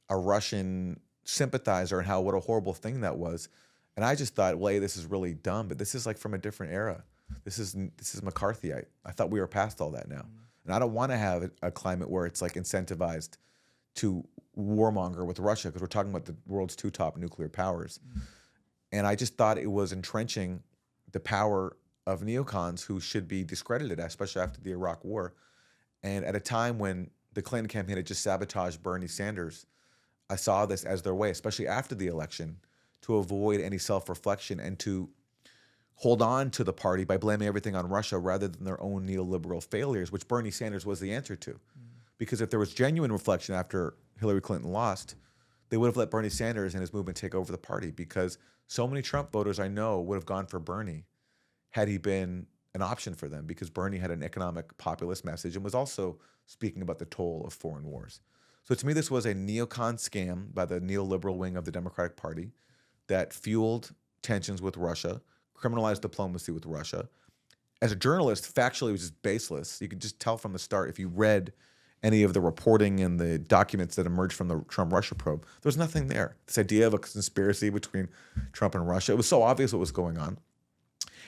a Russian sympathizer and what a horrible thing that was. And I just thought, well, hey, this is really dumb, but this is like from a different era. This is McCarthyite. I thought we were past all that now. And I don't want to have a climate where it's like incentivized to warmonger with Russia, because we're talking about the world's 2 top nuclear powers. And I just thought it was entrenching the power of neocons who should be discredited, especially after the Iraq War. And at a time when the Clinton campaign had just sabotaged Bernie Sanders, I saw this as their way, especially after the election, to avoid any self-reflection and to hold on to the party by blaming everything on Russia rather than their own neoliberal failures, which Bernie Sanders was the answer to. Because if there was genuine reflection after Hillary Clinton lost, they would have let Bernie Sanders and his movement take over the party, because so many Trump voters I know would have gone for Bernie had he been an option for them, because Bernie had an economic populist message and was also speaking about the toll of foreign wars. So to me, this was a neocon scam by the neoliberal wing of the Democratic Party that fueled tensions with Russia, criminalized diplomacy with Russia. As a journalist, factually, it was just baseless. You could just tell from the start, if you read any of the reporting and the documents that emerged from the Trump-Russia probe, there was nothing there. This idea of a conspiracy between Trump and Russia, it was so obvious what was going on.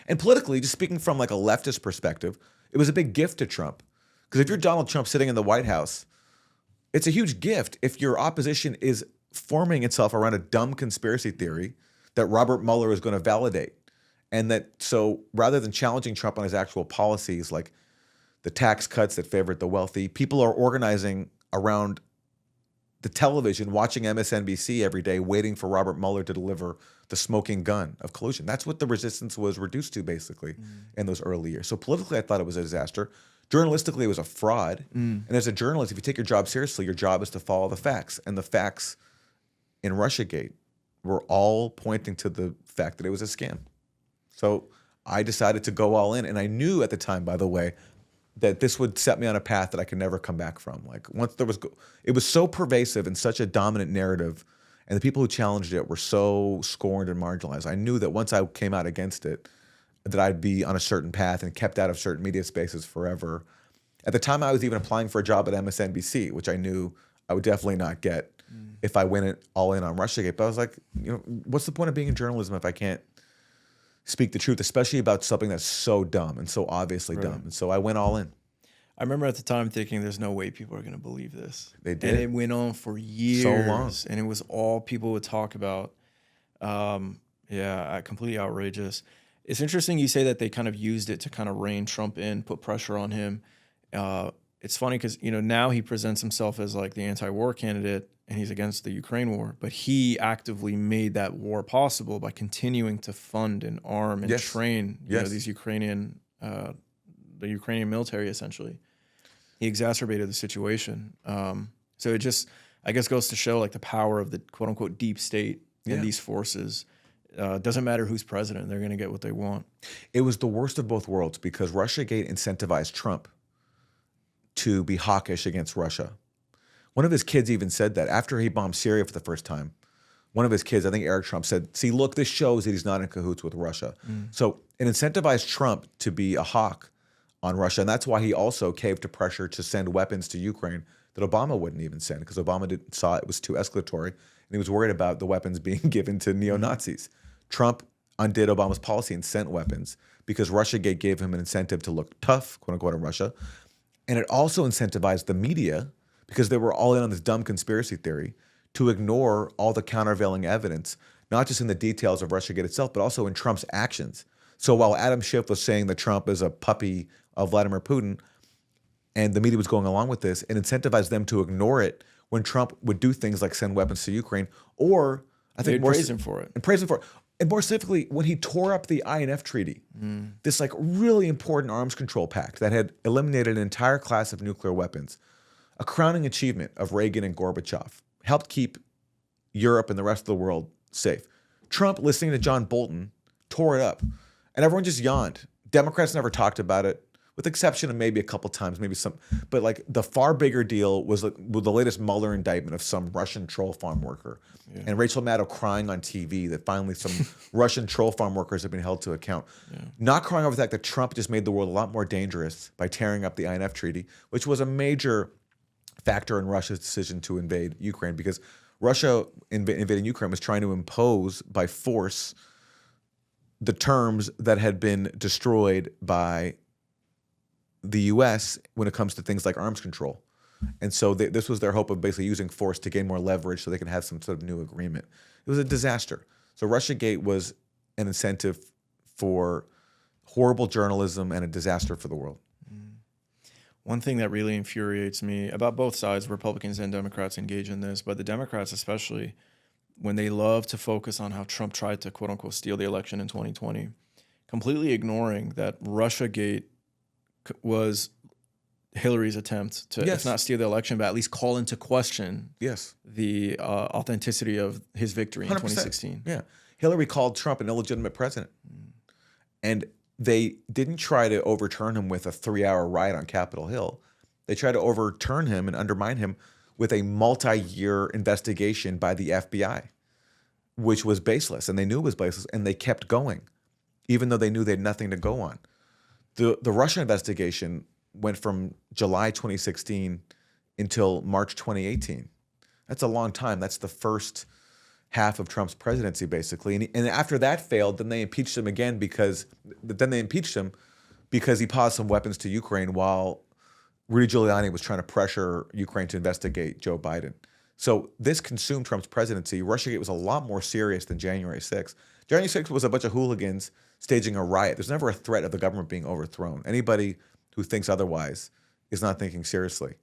And politically, just speaking from like a leftist perspective, it was a big gift to Trump. Because if you're Donald Trump sitting in the White House, it's a huge gift if your opposition is forming itself around a dumb conspiracy theory that Robert Mueller is going to validate. And that, so rather than challenging Trump on his actual policies, like the tax cuts that favored the wealthy, people are organizing around the television, watching MSNBC every day, waiting for Robert Mueller to deliver the smoking gun of collusion. That's what the resistance was reduced to, basically, in those early years. So politically, I thought it was a disaster. Journalistically, it was a fraud. And as a journalist, if you take your job seriously, your job is to follow the facts. And the facts in Russiagate were all pointing to the fact that it was a scam. So I decided to go all in. And I knew at the time, by the way, that this would set me on a path that I could never come back from. Like once there was, it was so pervasive and such a dominant narrative, and the people who challenged it were so scorned and marginalized. I knew that once I came out against it, that I'd be on a certain path and kept out of certain media spaces forever. At the time, I was even applying for a job at MSNBC, which I knew I would definitely not get if I went all in on Russiagate. But I was like, you know, what's the point of being in journalism if I can't speak the truth, especially about something that's so dumb and so obviously dumb? And so I went all in. I remember at the time thinking there's no way people are going to believe this. They did. And it went on for years. So long. And it was all people would talk about. Completely outrageous. It's interesting you say that they kind of used it to kind of rein Trump in, put pressure on him. It's funny because, you know, now he presents himself as like the anti-war candidate and he's against the Ukraine war, but he actively made that war possible by continuing to fund and arm and train you know, these the Ukrainian military, essentially. He exacerbated the situation. So it just, I guess, goes to show like the power of the quote unquote deep state in these forces. Doesn't matter who's president, they're going to get what they want. It was the worst of both worlds because Russiagate incentivized Trump to be hawkish against Russia. One of his kids even said that after he bombed Syria for the first time. One of his kids, I think Eric Trump, said, see, look, this shows that he's not in cahoots with Russia. So it incentivized Trump to be a hawk on Russia. And that's why he also caved to pressure to send weapons to Ukraine that Obama wouldn't even send, because Obama saw it was too escalatory and he was worried about the weapons being given to neo-Nazis. Trump undid Obama's policy and sent weapons because Russiagate gave him an incentive to look tough, quote unquote, in Russia. And it also incentivized the media, because they were all in on this dumb conspiracy theory, to ignore all the countervailing evidence, not just in the details of Russiagate itself, but also in Trump's actions. So while Adam Schiff was saying that Trump is a puppy of Vladimir Putin, and the media was going along with this, it incentivized them to ignore it when Trump would do things like send weapons to Ukraine, or I think They'd praise him for it. And praise him for it. And more specifically, when he tore up the INF Treaty, this like really important arms control pact that had eliminated an entire class of nuclear weapons, a crowning achievement of Reagan and Gorbachev, helped keep Europe and the rest of the world safe. Trump, listening to John Bolton, tore it up. And everyone just yawned. Democrats never talked about it, with the exception of maybe a couple times, maybe some. But like the far bigger deal was with the latest Mueller indictment of some Russian troll farm worker. And Rachel Maddow crying on TV that finally some Russian troll farm workers have been held to account. Not crying over the fact that Trump just made the world a lot more dangerous by tearing up the INF Treaty, which was a major factor in Russia's decision to invade Ukraine, because Russia invading Ukraine was trying to impose by force the terms that had been destroyed by the U.S. when it comes to things like arms control. And so this was their hope of basically using force to gain more leverage so they can have some sort of new agreement. It was a disaster. So Russiagate was an incentive for horrible journalism and a disaster for the world. One thing that really infuriates me about both sides, Republicans and Democrats engage in this, but the Democrats especially, when they love to focus on how Trump tried to quote unquote steal the election in 2020, completely ignoring that Russiagate was Hillary's attempt to, if not steal the election, but at least call into question the authenticity of his victory in 2016. Yeah. Hillary called Trump an illegitimate president. And they didn't try to overturn him with a 3-hour riot on Capitol Hill. They tried to overturn him and undermine him with a multi-year investigation by the FBI, which was baseless. And they knew it was baseless, and they kept going, even though they knew they had nothing to go on. The Russia investigation went from July 2016 until March 2018. That's a long time. That's the first half of Trump's presidency, basically. And after that failed, then they impeached him again because he paused some weapons to Ukraine while Rudy Giuliani was trying to pressure Ukraine to investigate Joe Biden. So this consumed Trump's presidency. Russiagate was a lot more serious than January 6th. January 6th was a bunch of hooligans staging a riot. There's never a threat of the government being overthrown. Anybody who thinks otherwise is not thinking seriously.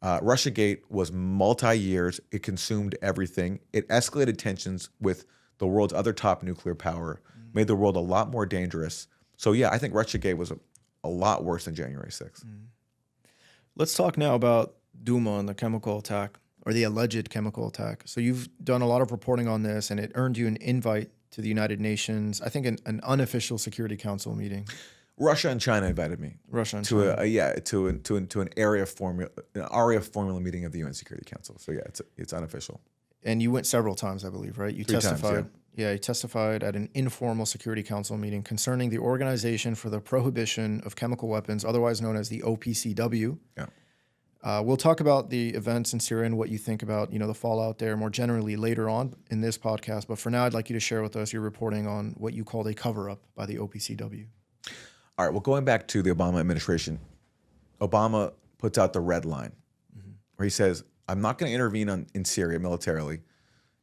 Russiagate was multi-years. It consumed everything. It escalated tensions with the world's other top nuclear power, made the world a lot more dangerous. So yeah, I think Russiagate was a lot worse than January 6th. Let's talk now about Duma and the chemical attack, or the alleged chemical attack. So you've done a lot of reporting on this, and it earned you an invite to the United Nations, I think an unofficial Security Council meeting. Russia and China invited me. Russia and to China. To an ARIA formula meeting of the UN Security Council. So yeah, it's unofficial. And you went several times, I believe, right? You 3 testified. times, you testified at an informal Security Council meeting concerning the Organization for the Prohibition of Chemical Weapons, otherwise known as the OPCW. Yeah. We'll talk about the events in Syria and what you think about, the fallout there more generally later on in this podcast. But for now, I'd like you to share with us your reporting on what you called a cover-up by the OPCW. All right, well, going back to the Obama administration, Obama puts out the red line where he says, I'm not going to intervene in Syria militarily,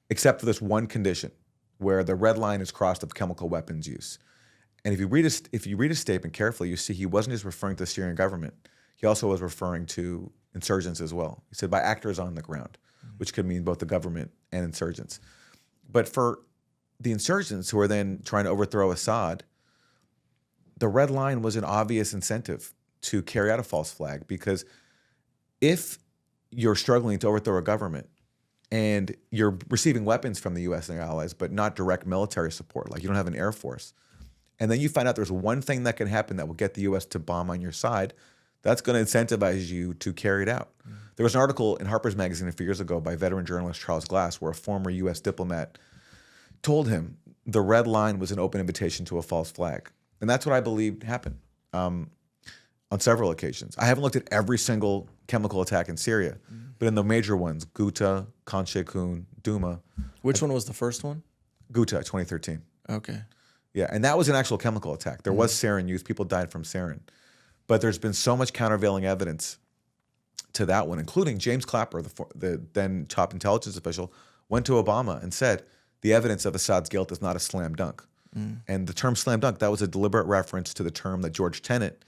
except for this one condition where the red line is crossed of chemical weapons use. And if you read his statement carefully, you see he wasn't just referring to the Syrian government. He also was referring to insurgents as well. He said by actors on the ground, which could mean both the government and insurgents. But for the insurgents who are then trying to overthrow Assad, the red line was an obvious incentive to carry out a false flag, because if you're struggling to overthrow a government and you're receiving weapons from the U.S. and their allies, but not direct military support, like you don't have an air force, and then you find out there's one thing that can happen that will get the U.S. to bomb on your side, that's going to incentivize you to carry it out. There was an article in Harper's Magazine a few years ago by veteran journalist Charles Glass where a former U.S. diplomat told him the red line was an open invitation to a false flag. And that's what I believe happened on several occasions. I haven't looked at every single chemical attack in Syria, but in the major ones, Ghouta, Khan Sheikhoun, Duma. Which one was the first one? Ghouta, 2013. Okay. Yeah, and that was an actual chemical attack. There was sarin used. People died from sarin. But there's been so much countervailing evidence to that one, including James Clapper, the then top intelligence official, went to Obama and said, the evidence of Assad's guilt is not a slam dunk. And the term slam dunk, that was a deliberate reference to the term that George Tenet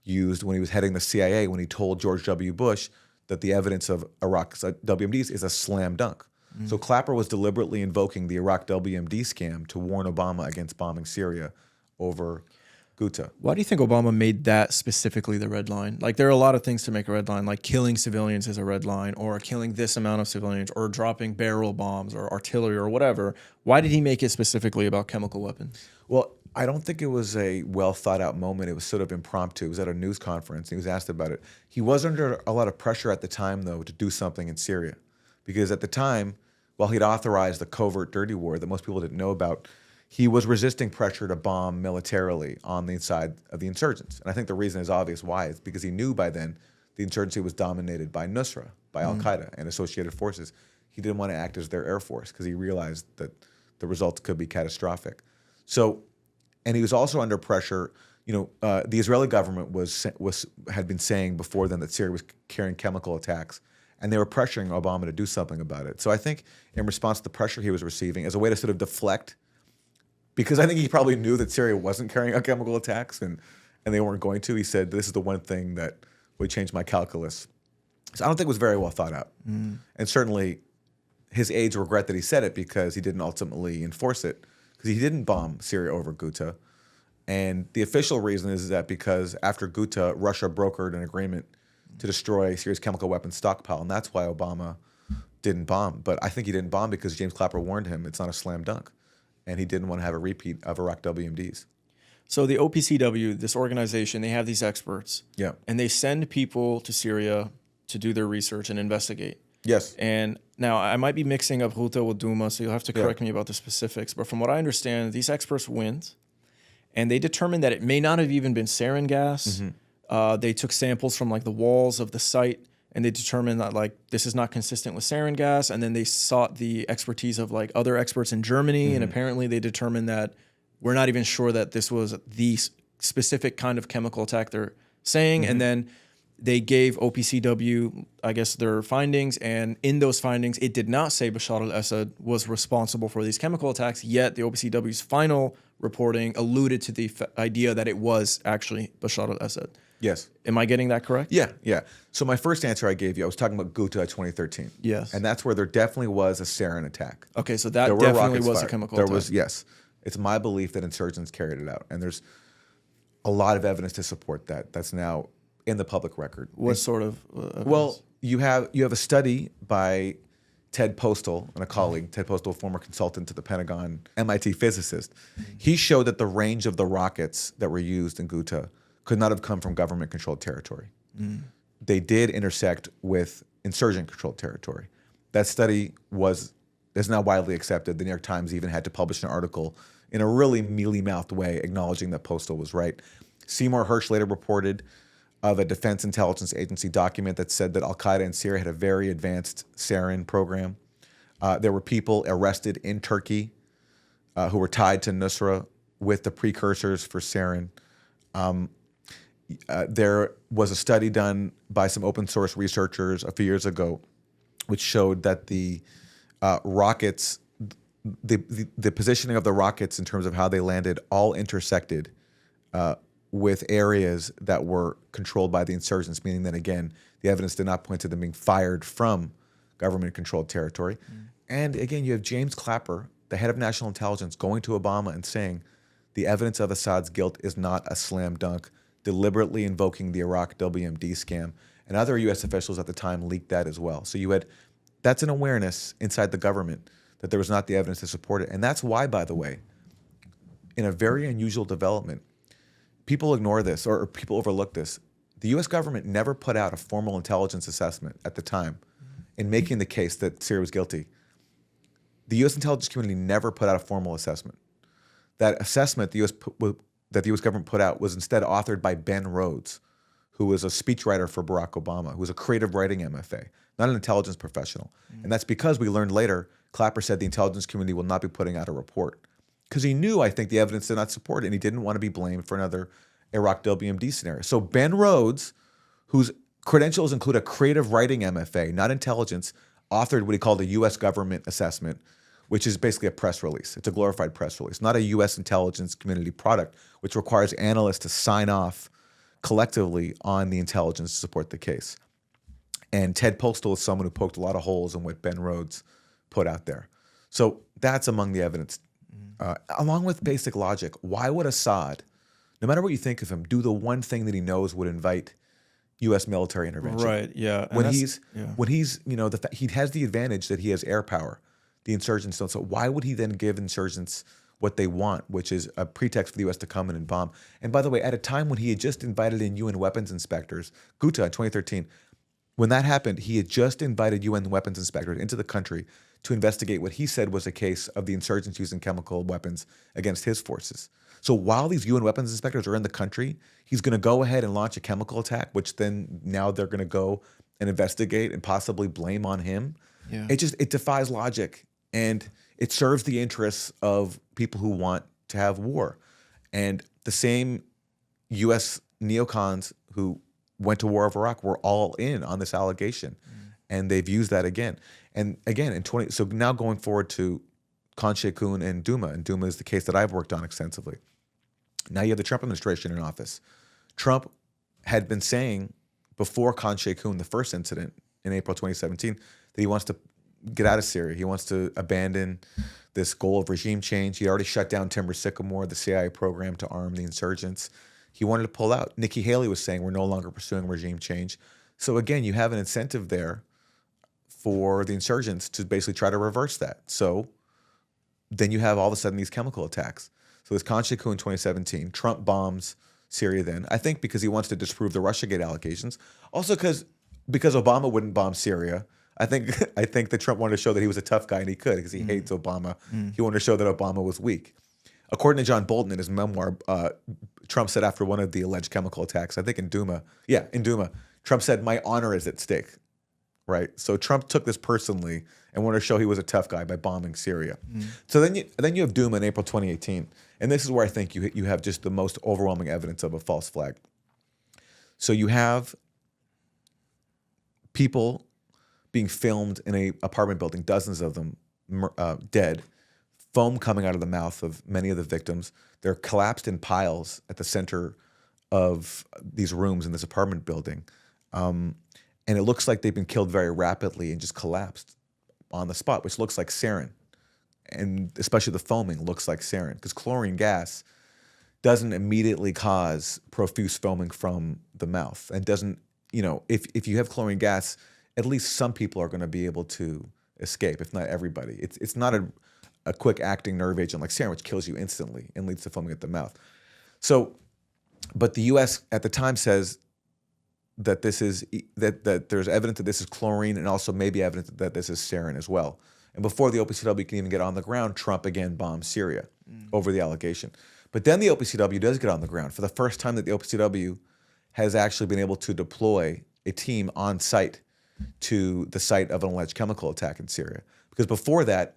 used when he was heading the CIA, when he told George W. Bush that the evidence of Iraq's WMDs is a slam dunk. So Clapper was deliberately invoking the Iraq WMD scam to warn Obama against bombing Syria over Ghouta. Why do you think Obama made that specifically the red line? Like, there are a lot of things to make a red line, like killing civilians is a red line, or killing this amount of civilians, or dropping barrel bombs or artillery or whatever. Why did he make it specifically about chemical weapons? Well, I don't think it was a well thought out moment. It was sort of impromptu. It was at a news conference. And he was asked about it. He was under a lot of pressure at the time, though, to do something in Syria. Because at the time, while he'd authorized the covert dirty war that most people didn't know about, he was resisting pressure to bomb militarily on the side of the insurgents. And I think the reason is obvious why. It's because he knew by then the insurgency was dominated by Nusra, by al-Qaeda and associated forces. he didn't want to act as their Air Force because he realized that the results could be catastrophic. So, and he was also under pressure. The Israeli government had been saying before then that Syria was carrying chemical attacks, and they were pressuring Obama to do something about it. So I think in response to the pressure he was receiving, as a way to sort of deflect, because I think he probably knew that Syria wasn't carrying out chemical attacks and they weren't going to, he said, this is the one thing that would change my calculus. So I don't think it was very well thought out. And certainly his aides regret that he said it because he didn't ultimately enforce it, because he didn't bomb Syria over Ghouta. And the official reason is that because after Ghouta, Russia brokered an agreement to destroy Syria's chemical weapons stockpile, and that's why Obama didn't bomb. But I think he didn't bomb because James Clapper warned him it's not a slam dunk, and he didn't want to have a repeat of Iraq WMDs. So the OPCW, this organization, they have these experts. Yeah. And they send people to Syria to do their research and investigate. Yes. And now I might be mixing up Ghouta with Douma, so you'll have to correct me about the specifics. But from what I understand, these experts went, and they determined that it may not have even been sarin gas. They took samples from like the walls of the site, and they determined that like this is not consistent with sarin gas. And then they sought the expertise of like other experts in Germany, and apparently they determined that we're not even sure that this was the specific kind of chemical attack they're saying. And then they gave OPCW, I guess, their findings, and in those findings, it did not say Bashar al-Assad was responsible for these chemical attacks, yet the OPCW's final reporting alluded to the idea that it was actually Bashar al-Assad. Yes. Am I getting that correct? Yeah, yeah. So my first answer I gave you, I was talking about Ghouta 2013. Yes. And that's where there definitely was a sarin attack. Okay, so that There were definitely rockets was a fired. chemical There attack. was, yes. It's my belief that insurgents carried it out. And there's a lot of evidence to support that. That's now in the public record. What sort of evidence? Well, you have a study by Ted Postal and a colleague, Ted Postal, former consultant to the Pentagon, MIT physicist. He showed that the range of the rockets that were used in Ghouta could not have come from government-controlled territory. They did intersect with insurgent-controlled territory. That study is now widely accepted. The New York Times even had to publish an article in a really mealy-mouthed way acknowledging that Postal was right. Seymour Hersh later reported of a Defense Intelligence Agency document that said that al-Qaeda in Syria had a very advanced sarin program. There were people arrested in Turkey who were tied to Nusra with the precursors for sarin. There was a study done by some open source researchers a few years ago which showed that the rockets, the positioning of the rockets in terms of how they landed all intersected with areas that were controlled by the insurgents, meaning that, again, the evidence did not point to them being fired from government-controlled territory. And again, you have James Clapper, the head of national intelligence, going to Obama and saying the evidence of Assad's guilt is not a slam dunk, deliberately invoking the Iraq WMD scam. And other U.S. officials at the time leaked that as well. So that's an awareness inside the government that there was not the evidence to support it. And that's why, by the way, in a very unusual development, people ignore this or people overlook this. The U.S. government never put out a formal intelligence assessment at the time in making the case that Syria was guilty. The U.S. intelligence community never put out a formal assessment. That assessment that the U.S. government put out was instead authored by Ben Rhodes, who was a speechwriter for Barack Obama, who was a creative writing MFA, not an intelligence professional. And that's because we learned later, Clapper said the intelligence community will not be putting out a report. Because he knew, I think, the evidence did not support it, and he didn't want to be blamed for another Iraq WMD scenario. So Ben Rhodes, whose credentials include a creative writing MFA, not intelligence, authored what he called a U.S. government assessment, which is basically a press release. It's a glorified press release, not a U.S. intelligence community product, which requires analysts to sign off collectively on the intelligence to support the case. And Ted Postal is someone who poked a lot of holes in what Ben Rhodes put out there. So that's among the evidence. Along with basic logic, why would Assad, no matter what you think of him, do the one thing that he knows would invite U.S. military intervention? Right, yeah. When he has the advantage that he has air power. The insurgents don't. So why would he then give insurgents what they want, which is a pretext for the U.S. to come in and bomb? And by the way, at a time when he had just invited in UN weapons inspectors, Ghouta in 2013, when that happened, he had just invited UN weapons inspectors into the country to investigate what he said was a case of the insurgents using chemical weapons against his forces. So while these UN weapons inspectors are in the country, he's going to go ahead and launch a chemical attack, which then now they're going to go and investigate and possibly blame on him. Yeah. It defies logic, and it serves the interests of people who want to have war. And the same U.S. neocons who went to war of Iraq were all in on this allegation, and they've used that again and again in 20. So now going forward to Khan Sheikhoun and Duma is the case that I've worked on extensively. Now you have the Trump administration in office. Trump had been saying before Khan Sheikhoun, the first incident in April 2017, that he wants to get out of Syria. He wants to abandon this goal of regime change. He already shut down Timber Sycamore, the CIA program to arm the insurgents. He wanted to pull out. Nikki Haley was saying we're no longer pursuing regime change. So again, you have an incentive there for the insurgents to basically try to reverse that. So then you have all of a sudden these chemical attacks. So this Khan Sheikhoun in 2017, Trump bombs Syria then, I think because he wants to disprove the Russiagate allegations. Also because Obama wouldn't bomb Syria. I think that Trump wanted to show that he was a tough guy, and he could because he hates Obama. He wanted to show that Obama was weak. According to John Bolton in his memoir, Trump said after one of the alleged chemical attacks, I think in Duma, Trump said, "My honor is at stake." Right? So Trump took this personally and wanted to show he was a tough guy by bombing Syria. So then you have Duma in April 2018, and this is where I think you have just the most overwhelming evidence of a false flag. So you have people being filmed in an apartment building, dozens of them dead, foam coming out of the mouth of many of the victims. They're collapsed in piles at the center of these rooms in this apartment building. And it looks like they've been killed very rapidly and just collapsed on the spot, which looks like sarin. And especially the foaming looks like sarin, because chlorine gas doesn't immediately cause profuse foaming from the mouth. And doesn't, if you have chlorine gas, at least some people are going to be able to escape, if not everybody. It's not a quick acting nerve agent like sarin, which kills you instantly and leads to foaming at the mouth. So, but the U.S. at the time says that this is that there's evidence that this is chlorine, and also maybe evidence that this is sarin as well. And before the OPCW can even get on the ground, Trump again bombed Syria over the allegation. But then the OPCW does get on the ground for the first time that the OPCW has actually been able to deploy a team on site to the site of an alleged chemical attack in Syria. Because before that,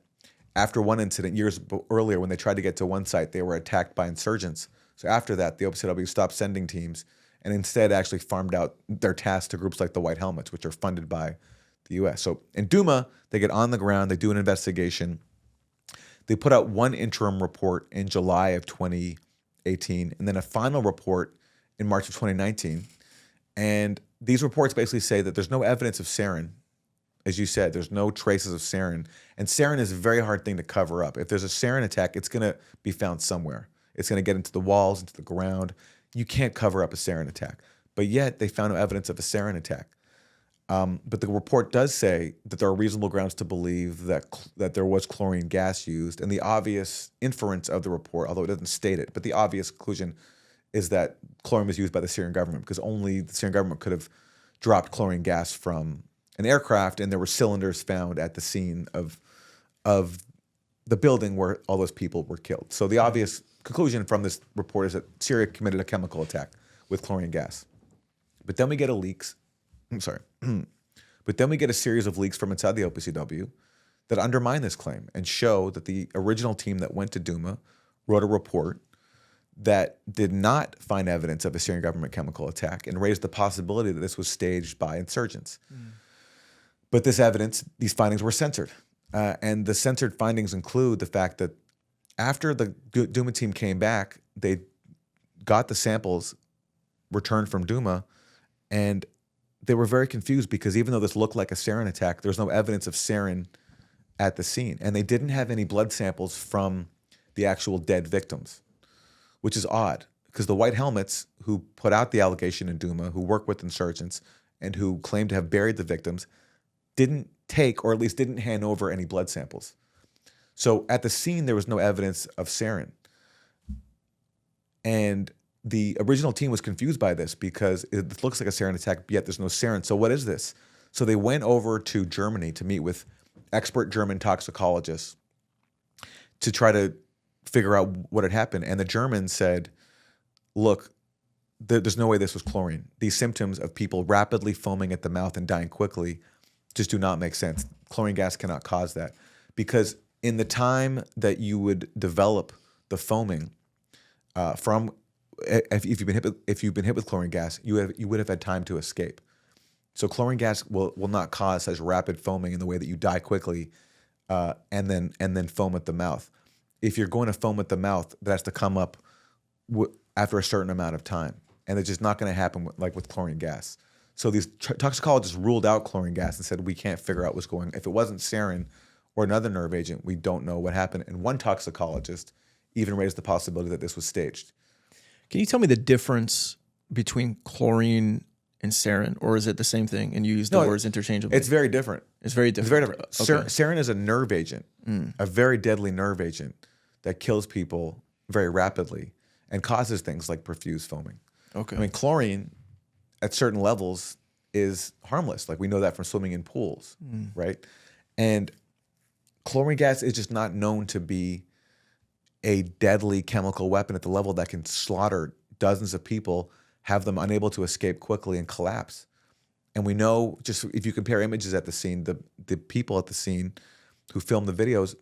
after one incident years earlier, when they tried to get to one site, they were attacked by insurgents. So after that, the OPCW stopped sending teams and instead actually farmed out their tasks to groups like the White Helmets, which are funded by the U.S. So in Duma, they get on the ground, they do an investigation. They put out one interim report in July of 2018, and then a final report in March of 2019. And these reports basically say that there's no evidence of sarin. As you said, there's no traces of sarin. And sarin is a very hard thing to cover up. If there's a sarin attack, it's going to be found somewhere. It's going to get into the walls, into the ground. You can't cover up a sarin attack. But yet, they found no evidence of a sarin attack. But the report does say that there are reasonable grounds to believe that there was chlorine gas used. And the obvious inference of the report, although it doesn't state it, but the obvious conclusion is that chlorine was used by the Syrian government, because only the Syrian government could have dropped chlorine gas from an aircraft, and there were cylinders found at the scene of the building where all those people were killed. So the obvious conclusion from this report is that Syria committed a chemical attack with chlorine gas. But then we get But then we get a series of leaks from inside the OPCW that undermine this claim and show that the original team that went to Duma wrote a report that did not find evidence of a Syrian government chemical attack and raised the possibility that this was staged by insurgents. But this evidence, these findings were censored. And the censored findings include the fact that after the Duma team came back, they got the samples returned from Duma, and they were very confused because even though this looked like a sarin attack, there's no evidence of sarin at the scene. And they didn't have any blood samples from the actual dead victims, which is odd because the White Helmets who put out the allegation in Duma, who work with insurgents and who claim to have buried the victims, didn't take, or at least didn't hand over, any blood samples. So at the scene, there was no evidence of sarin. And the original team was confused by this because it looks like a sarin attack, yet there's no sarin. So what is this? So they went over to Germany to meet with expert German toxicologists to try to figure out what had happened. And the Germans said, look, there's no way this was chlorine. These symptoms of people rapidly foaming at the mouth and dying quickly just do not make sense. chlorine gas cannot cause that, because in the time that you would develop the foaming from, if you've been hit with chlorine gas, you would have had time to escape. So chlorine gas will not cause such rapid foaming in the way that you die quickly, and then foam at the mouth. If you're going to foam at the mouth, that has to come up after a certain amount of time, and it's just not going to happen with chlorine gas. So these toxicologists ruled out chlorine gas and said we can't figure out what's going on. If it wasn't sarin or another nerve agent, we don't know what happened. And one toxicologist even raised the possibility that this was staged. Can you tell me the difference between chlorine and sarin, or is it the same thing and you use the words interchangeably? It's very different. It's very different. It's very different. Sarin is a nerve agent, a very deadly nerve agent that kills people very rapidly and causes things like profuse foaming. Okay. I mean, chlorine at certain levels is harmless. Like we know that from swimming in pools, right? And chlorine gas is just not known to be a deadly chemical weapon at the level that can slaughter dozens of people, have them unable to escape quickly and collapse. And we know, just if you compare images at the scene, the people at the scene who filmed the videos,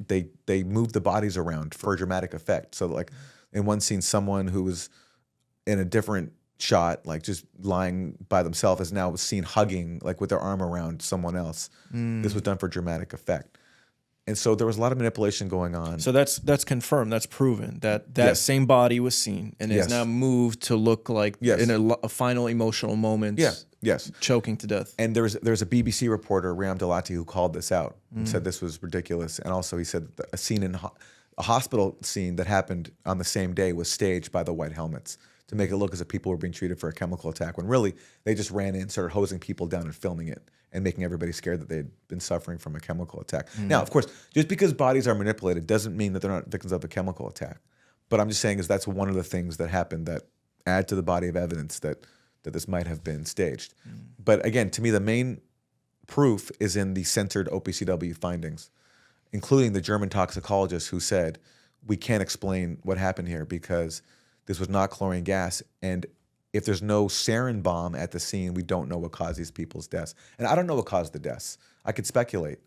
they moved the bodies around for a dramatic effect. So like in one scene, someone who was in a different shot, like just lying by themselves, is now seen hugging, like with their arm around someone else. This was done for dramatic effect. And so there was a lot of manipulation going on. So that's confirmed. That's proven that same body was seen and is now moved to look like in a final emotional moment. Choking to death. And there's a BBC reporter, Ram Dalati, who called this out and said this was ridiculous. And also he said that a scene in a hospital scene that happened on the same day was staged by the white helmets to make it look as if people were being treated for a chemical attack, when really they just ran in, started hosing people down and filming it and making everybody scared that they'd been suffering from a chemical attack. Now, of course, just because bodies are manipulated doesn't mean that they're not victims of a chemical attack. But I'm just saying is that's one of the things that happened that add to the body of evidence that this might have been staged. But again, to me, the main proof is in the censored OPCW findings, including the German toxicologist who said, we can't explain what happened here because this was not chlorine gas. And if there's no sarin bomb at the scene, we don't know what caused these people's deaths. And I don't know what caused the deaths. I could speculate,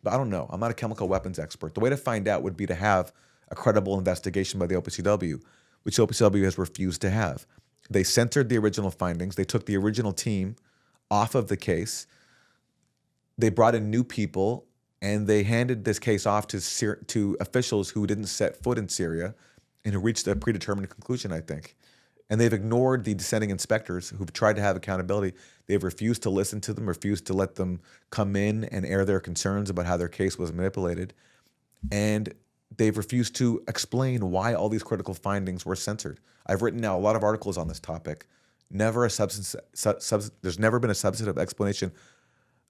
but I don't know. I'm not a chemical weapons expert. The way to find out would be to have a credible investigation by the OPCW, which the OPCW has refused to have. They censored the original findings. They took the original team off of the case. They brought in new people, and they handed this case off to officials who didn't set foot in Syria and who reached a predetermined conclusion, I think. And they've ignored the dissenting inspectors who've tried to have accountability. They've refused to listen to them, refused to let them come in and air their concerns about how their case was manipulated. And they've refused to explain why all these critical findings were censored. I've written now a lot of articles on this topic. There's never been a substantive explanation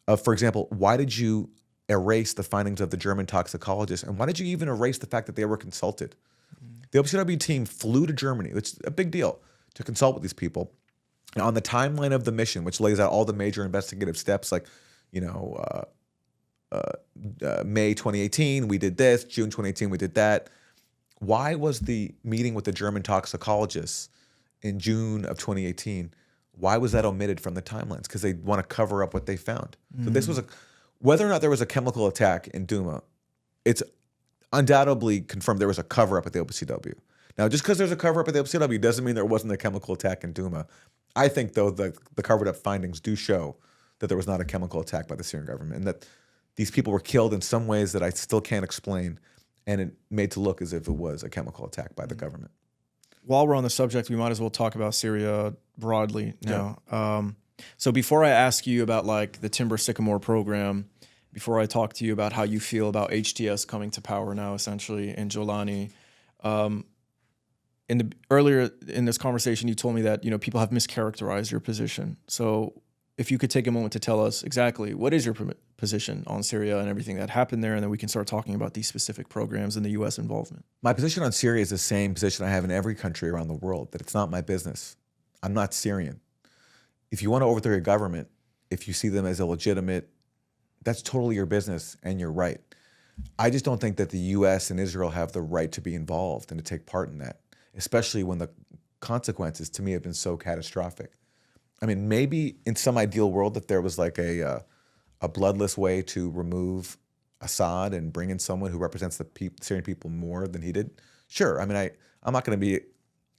of, for example, why did you erase the findings of the German toxicologist? And why did you even erase the fact that they were consulted? The OPCW team flew to Germany, which is a big deal, to consult with these people. And on the timeline of the mission, which lays out all the major investigative steps, like, May 2018, we did this. June 2018, we did that. Why was the meeting with the German toxicologists in June of 2018, why was that omitted from the timelines? Because they want to cover up what they found. So this was whether or not there was a chemical attack in Duma, it's undoubtedly confirmed there was a cover-up at the OPCW. Now, just because there's a cover-up at the OPCW doesn't mean there wasn't a chemical attack in Duma. I think, though, the covered-up findings do show that there was not a chemical attack by the Syrian government and that these people were killed in some ways that I still can't explain, and it made to look as if it was a chemical attack by the government. While we're on the subject, we might as well talk about Syria broadly now. So before I ask you about like the Timber Sycamore program, before I talk to you about how you feel about HTS coming to power now, essentially, and Jolani, earlier in this conversation, you told me that people have mischaracterized your position. So if you could take a moment to tell us exactly what is your position on Syria and everything that happened there, and then we can start talking about these specific programs and the U.S. involvement. My position on Syria is the same position I have in every country around the world, that it's not my business. I'm not Syrian. If you want to overthrow your government, if you see them as illegitimate, that's totally your business and you're right. I just don't think that the U.S. and Israel have the right to be involved and to take part in that, especially when the consequences to me have been so catastrophic. I mean, maybe in some ideal world, if there was like a a bloodless way to remove Assad and bring in someone who represents the Syrian people more than he did? Sure. I mean, I'm not going to be,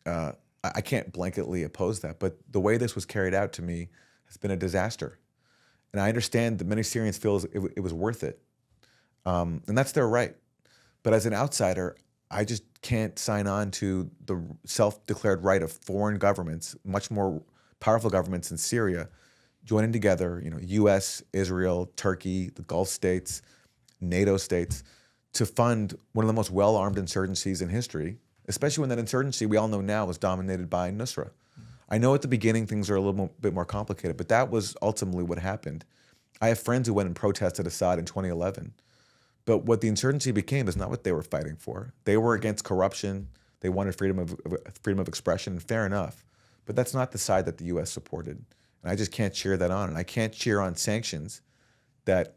I can't blanketly oppose that, but the way this was carried out to me has been a disaster. And I understand that many Syrians feel it was worth it. And that's their right. But as an outsider, I just can't sign on to the self-declared right of foreign governments, much more powerful governments in Syria, joining together, U.S., Israel, Turkey, the Gulf states, NATO states, to fund one of the most well-armed insurgencies in history, especially when that insurgency, we all know now, was dominated by Nusra. I know at the beginning things are a little bit more complicated, but that was ultimately what happened. I have friends who went and protested Assad in 2011. But what the insurgency became is not what they were fighting for. They were against corruption. They wanted freedom of expression, and fair enough. But that's not the side that the U.S. supported. And I just can't cheer that on. And I can't cheer on sanctions that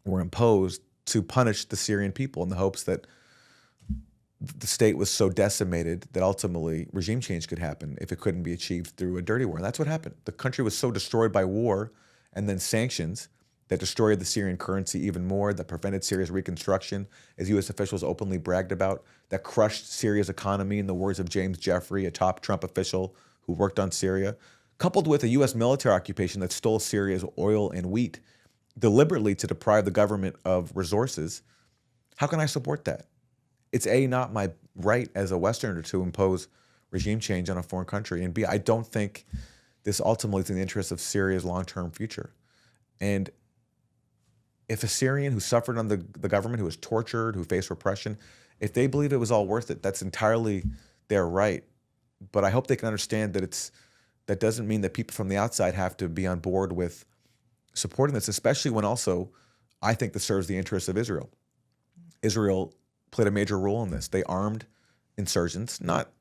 were imposed to punish the Syrian people in the hopes that the state was so decimated that ultimately regime change could happen if it couldn't be achieved through a dirty war. And that's what happened. The country was so destroyed by war and then sanctions that destroyed the Syrian currency even more, that prevented Syria's reconstruction, as U.S. officials openly bragged about, that crushed Syria's economy, in the words of James Jeffrey, a top Trump official who worked on Syria, coupled with a U.S. military occupation that stole Syria's oil and wheat deliberately to deprive the government of resources. How can I support that? It's A, not my right as a Westerner to impose regime change on a foreign country, and B, I don't think this ultimately is in the interest of Syria's long-term future. And if a Syrian who suffered under the government, who was tortured, who faced repression, if they believe it was all worth it, that's entirely their right. But I hope they can understand that that doesn't mean that people from the outside have to be on board with supporting this, especially when also I think this serves the interests of Israel. Israel played a major role in this. They armed insurgents, not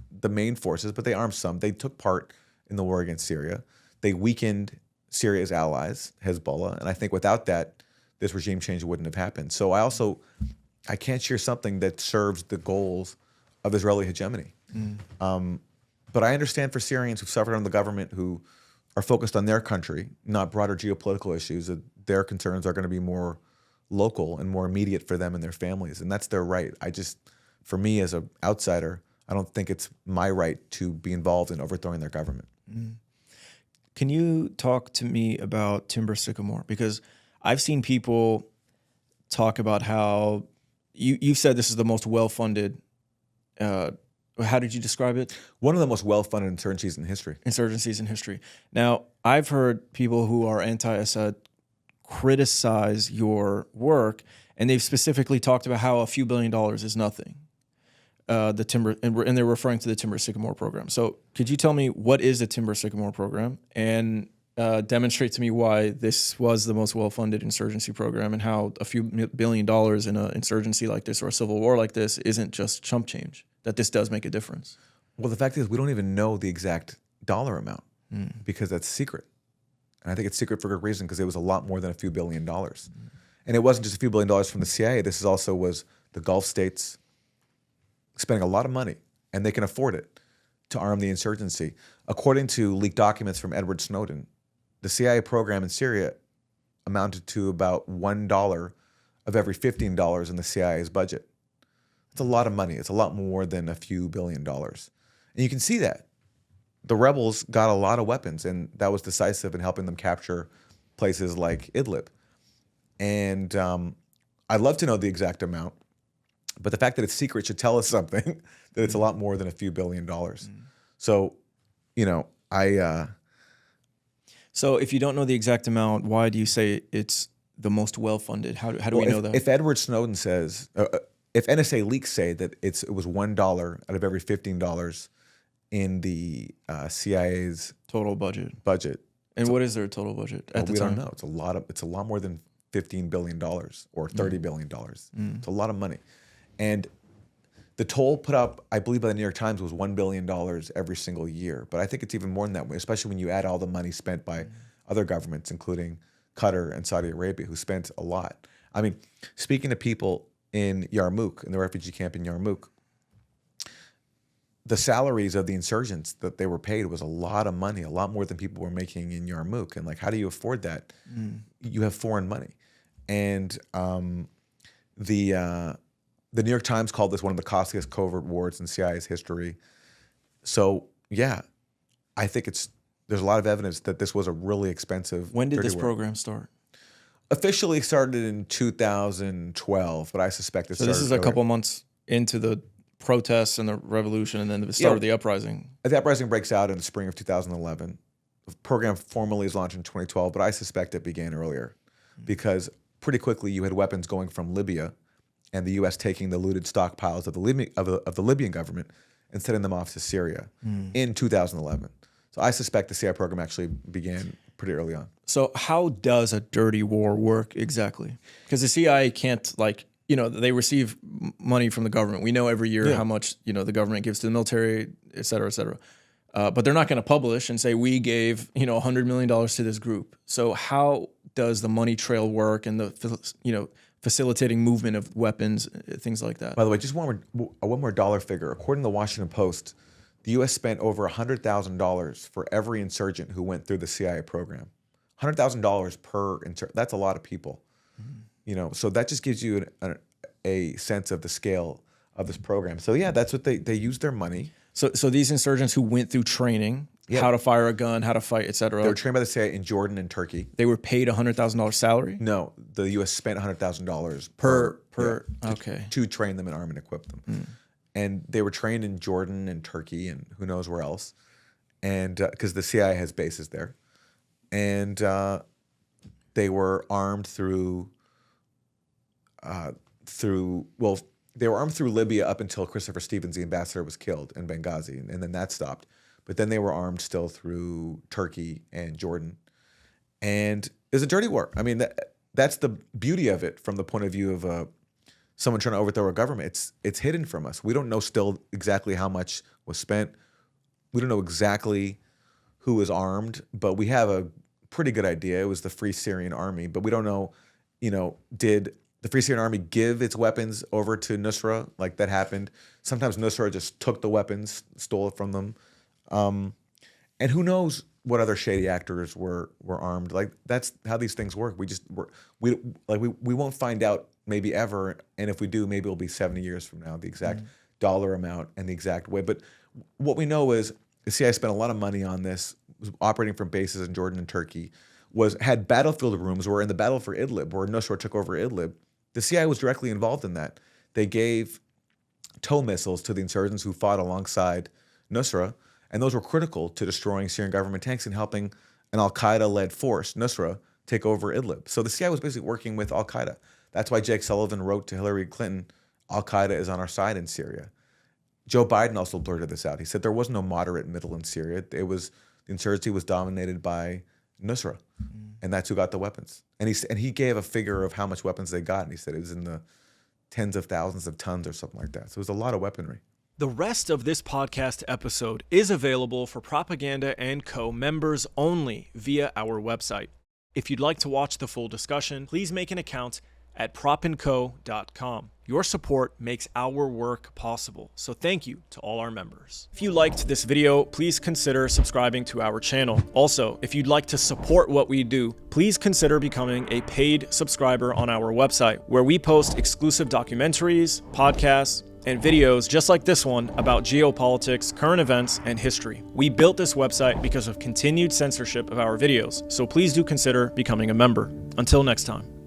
the main forces, but they armed some. They took part in the war against Syria. They weakened Syria's allies, Hezbollah, and I think without that, this regime change wouldn't have happened. So I can't share something that serves the goals of Israeli hegemony. But I understand for Syrians who've suffered under the government, who are focused on their country, not broader geopolitical issues, that their concerns are going to be more local and more immediate for them and their families, and that's their right. For me as an outsider, I don't think it's my right to be involved in overthrowing their government. Can you talk to me about Timber Sycamore? Because I've seen people talk about how you've said this is the most well-funded. How did you describe it? One of the most well-funded insurgencies in history. Insurgencies in history. Now, I've heard people who are anti-Assad criticize your work, and they've specifically talked about how a few $1 billion is nothing. And they're referring to the Timber Sycamore program. So could you tell me what is the Timber Sycamore program, and demonstrate to me why this was the most well-funded insurgency program, and how a few $1 billion in an insurgency like this or a civil war like this isn't just chump change, that this does make a difference? Well, the fact is we don't even know the exact dollar amount because that's secret. And I think it's secret for good reason, because it was a lot more than a few $1 billion. And it wasn't just a few $1 billion from the CIA. This also was the Gulf states spending a lot of money, and they can afford it, to arm the insurgency. According to leaked documents from Edward Snowden, the CIA program in Syria amounted to about $1 of every $15 in the CIA's budget. It's a lot of money. It's a lot more than a few $1 billion. And you can see that. The rebels got a lot of weapons, and that was decisive in helping them capture places like Idlib. And I'd love to know the exact amount, but the fact that it's secret should tell us something, that it's a lot more than a few $1 billion. So, So if you don't know the exact amount, why do you say it's the most well-funded? How do we know that? If Edward Snowden says, if NSA leaks say that it was $1 out of every $15 in the CIA's total budget. And what is their total budget at the time? We don't know. It's a lot more than $15 billion or $30 billion. It's a lot of money. And the toll put up, I believe by the New York Times, was $1 billion every single year. But I think it's even more than that, especially when you add all the money spent by other governments, including Qatar and Saudi Arabia, who spent a lot. I mean, speaking to people in Yarmouk, in the refugee camp in Yarmouk, the salaries of the insurgents that they were paid was a lot of money, a lot more than people were making in Yarmouk. And like, how do you afford that? You have foreign money. And the New York Times called this one of the costliest covert wars in CIA's history. So yeah, I think there's a lot of evidence that this was a really expensive. When did dirty this war. program start? Officially started in 2012, but I suspect it started. So this is a couple months into the protests and the revolution, and then the start of the uprising. The uprising breaks out in the spring of 2011. The program formally is launched in 2012, but I suspect it began earlier because pretty quickly you had weapons going from Libya, and the U.S. taking the looted stockpiles of the Libyan government and sending them off to Syria in 2011. So I suspect the CIA program actually began pretty early on. So how does a dirty war work exactly? Because the CIA can't, like, you know, they receive money from the government. We know every year how much, you know, the government gives to the military, et cetera, et cetera. But they're not going to publish and say, we gave, you know, $100 million to this group. So how does the money trail work and the, you know, facilitating movement of weapons, things like that? By the way, just one more dollar figure. According to the Washington Post, the U.S. spent over $100,000 for every insurgent who went through the CIA program. $100,000 per insurgent. That's a lot of people. You know, so that just gives you a sense of the scale of this program. So yeah, that's what they use their money. So these insurgents who went through training, how to fire a gun, how to fight, et cetera. They were trained by the CIA in Jordan and Turkey. They were paid $100,000 salary? No, the U.S. spent $100,000 to train them and arm and equip them. And they were trained in Jordan and Turkey and who knows where else. And because the CIA has bases there. And they were armed through they were armed through Libya up until Christopher Stevens, the ambassador, was killed in Benghazi, and then that stopped. But then they were armed still through Turkey and Jordan. And it was a dirty war. I mean, that's the beauty of it from the point of view of someone trying to overthrow a government. It's hidden from us. We don't know still exactly how much was spent. We don't know exactly who was armed, but we have a pretty good idea. It was the Free Syrian Army, but we don't know, you know, did the Free Syrian Army give its weapons over to Nusra? Like, that happened. Sometimes Nusra just took the weapons, stole it from them. And who knows what other shady actors were armed. Like, that's how these things work. We won't find out maybe ever. And if we do, maybe it'll be 70 years from now, the exact dollar amount and the exact way. But what we know is the CIA spent a lot of money on this, was operating from bases in Jordan and Turkey, had battlefield rooms where in the battle for Idlib, where Nusra took over Idlib, the CIA was directly involved in that. They gave tow missiles to the insurgents who fought alongside Nusra, and those were critical to destroying Syrian government tanks and helping an al-Qaeda-led force, Nusra, take over Idlib. So the CIA was basically working with al-Qaeda. That's why Jake Sullivan wrote to Hillary Clinton, al-Qaeda is on our side in Syria. Joe Biden also blurted this out. He said there was no moderate middle in Syria. The insurgency was dominated by Nusra, and that's who got the weapons. And he gave a figure of how much weapons they got, and he said it was in the tens of thousands of tons or something like that. So it was a lot of weaponry. The rest of this podcast episode is available for Propaganda & Co. members only via our website. If you'd like to watch the full discussion, please make an account at propandco.com. Your support makes our work possible, so thank you to all our members. If you liked this video, please consider subscribing to our channel. Also, if you'd like to support what we do, please consider becoming a paid subscriber on our website, where we post exclusive documentaries, podcasts, and videos just like this one about geopolitics, current events, and history. We built this website because of continued censorship of our videos, so please do consider becoming a member. Until next time.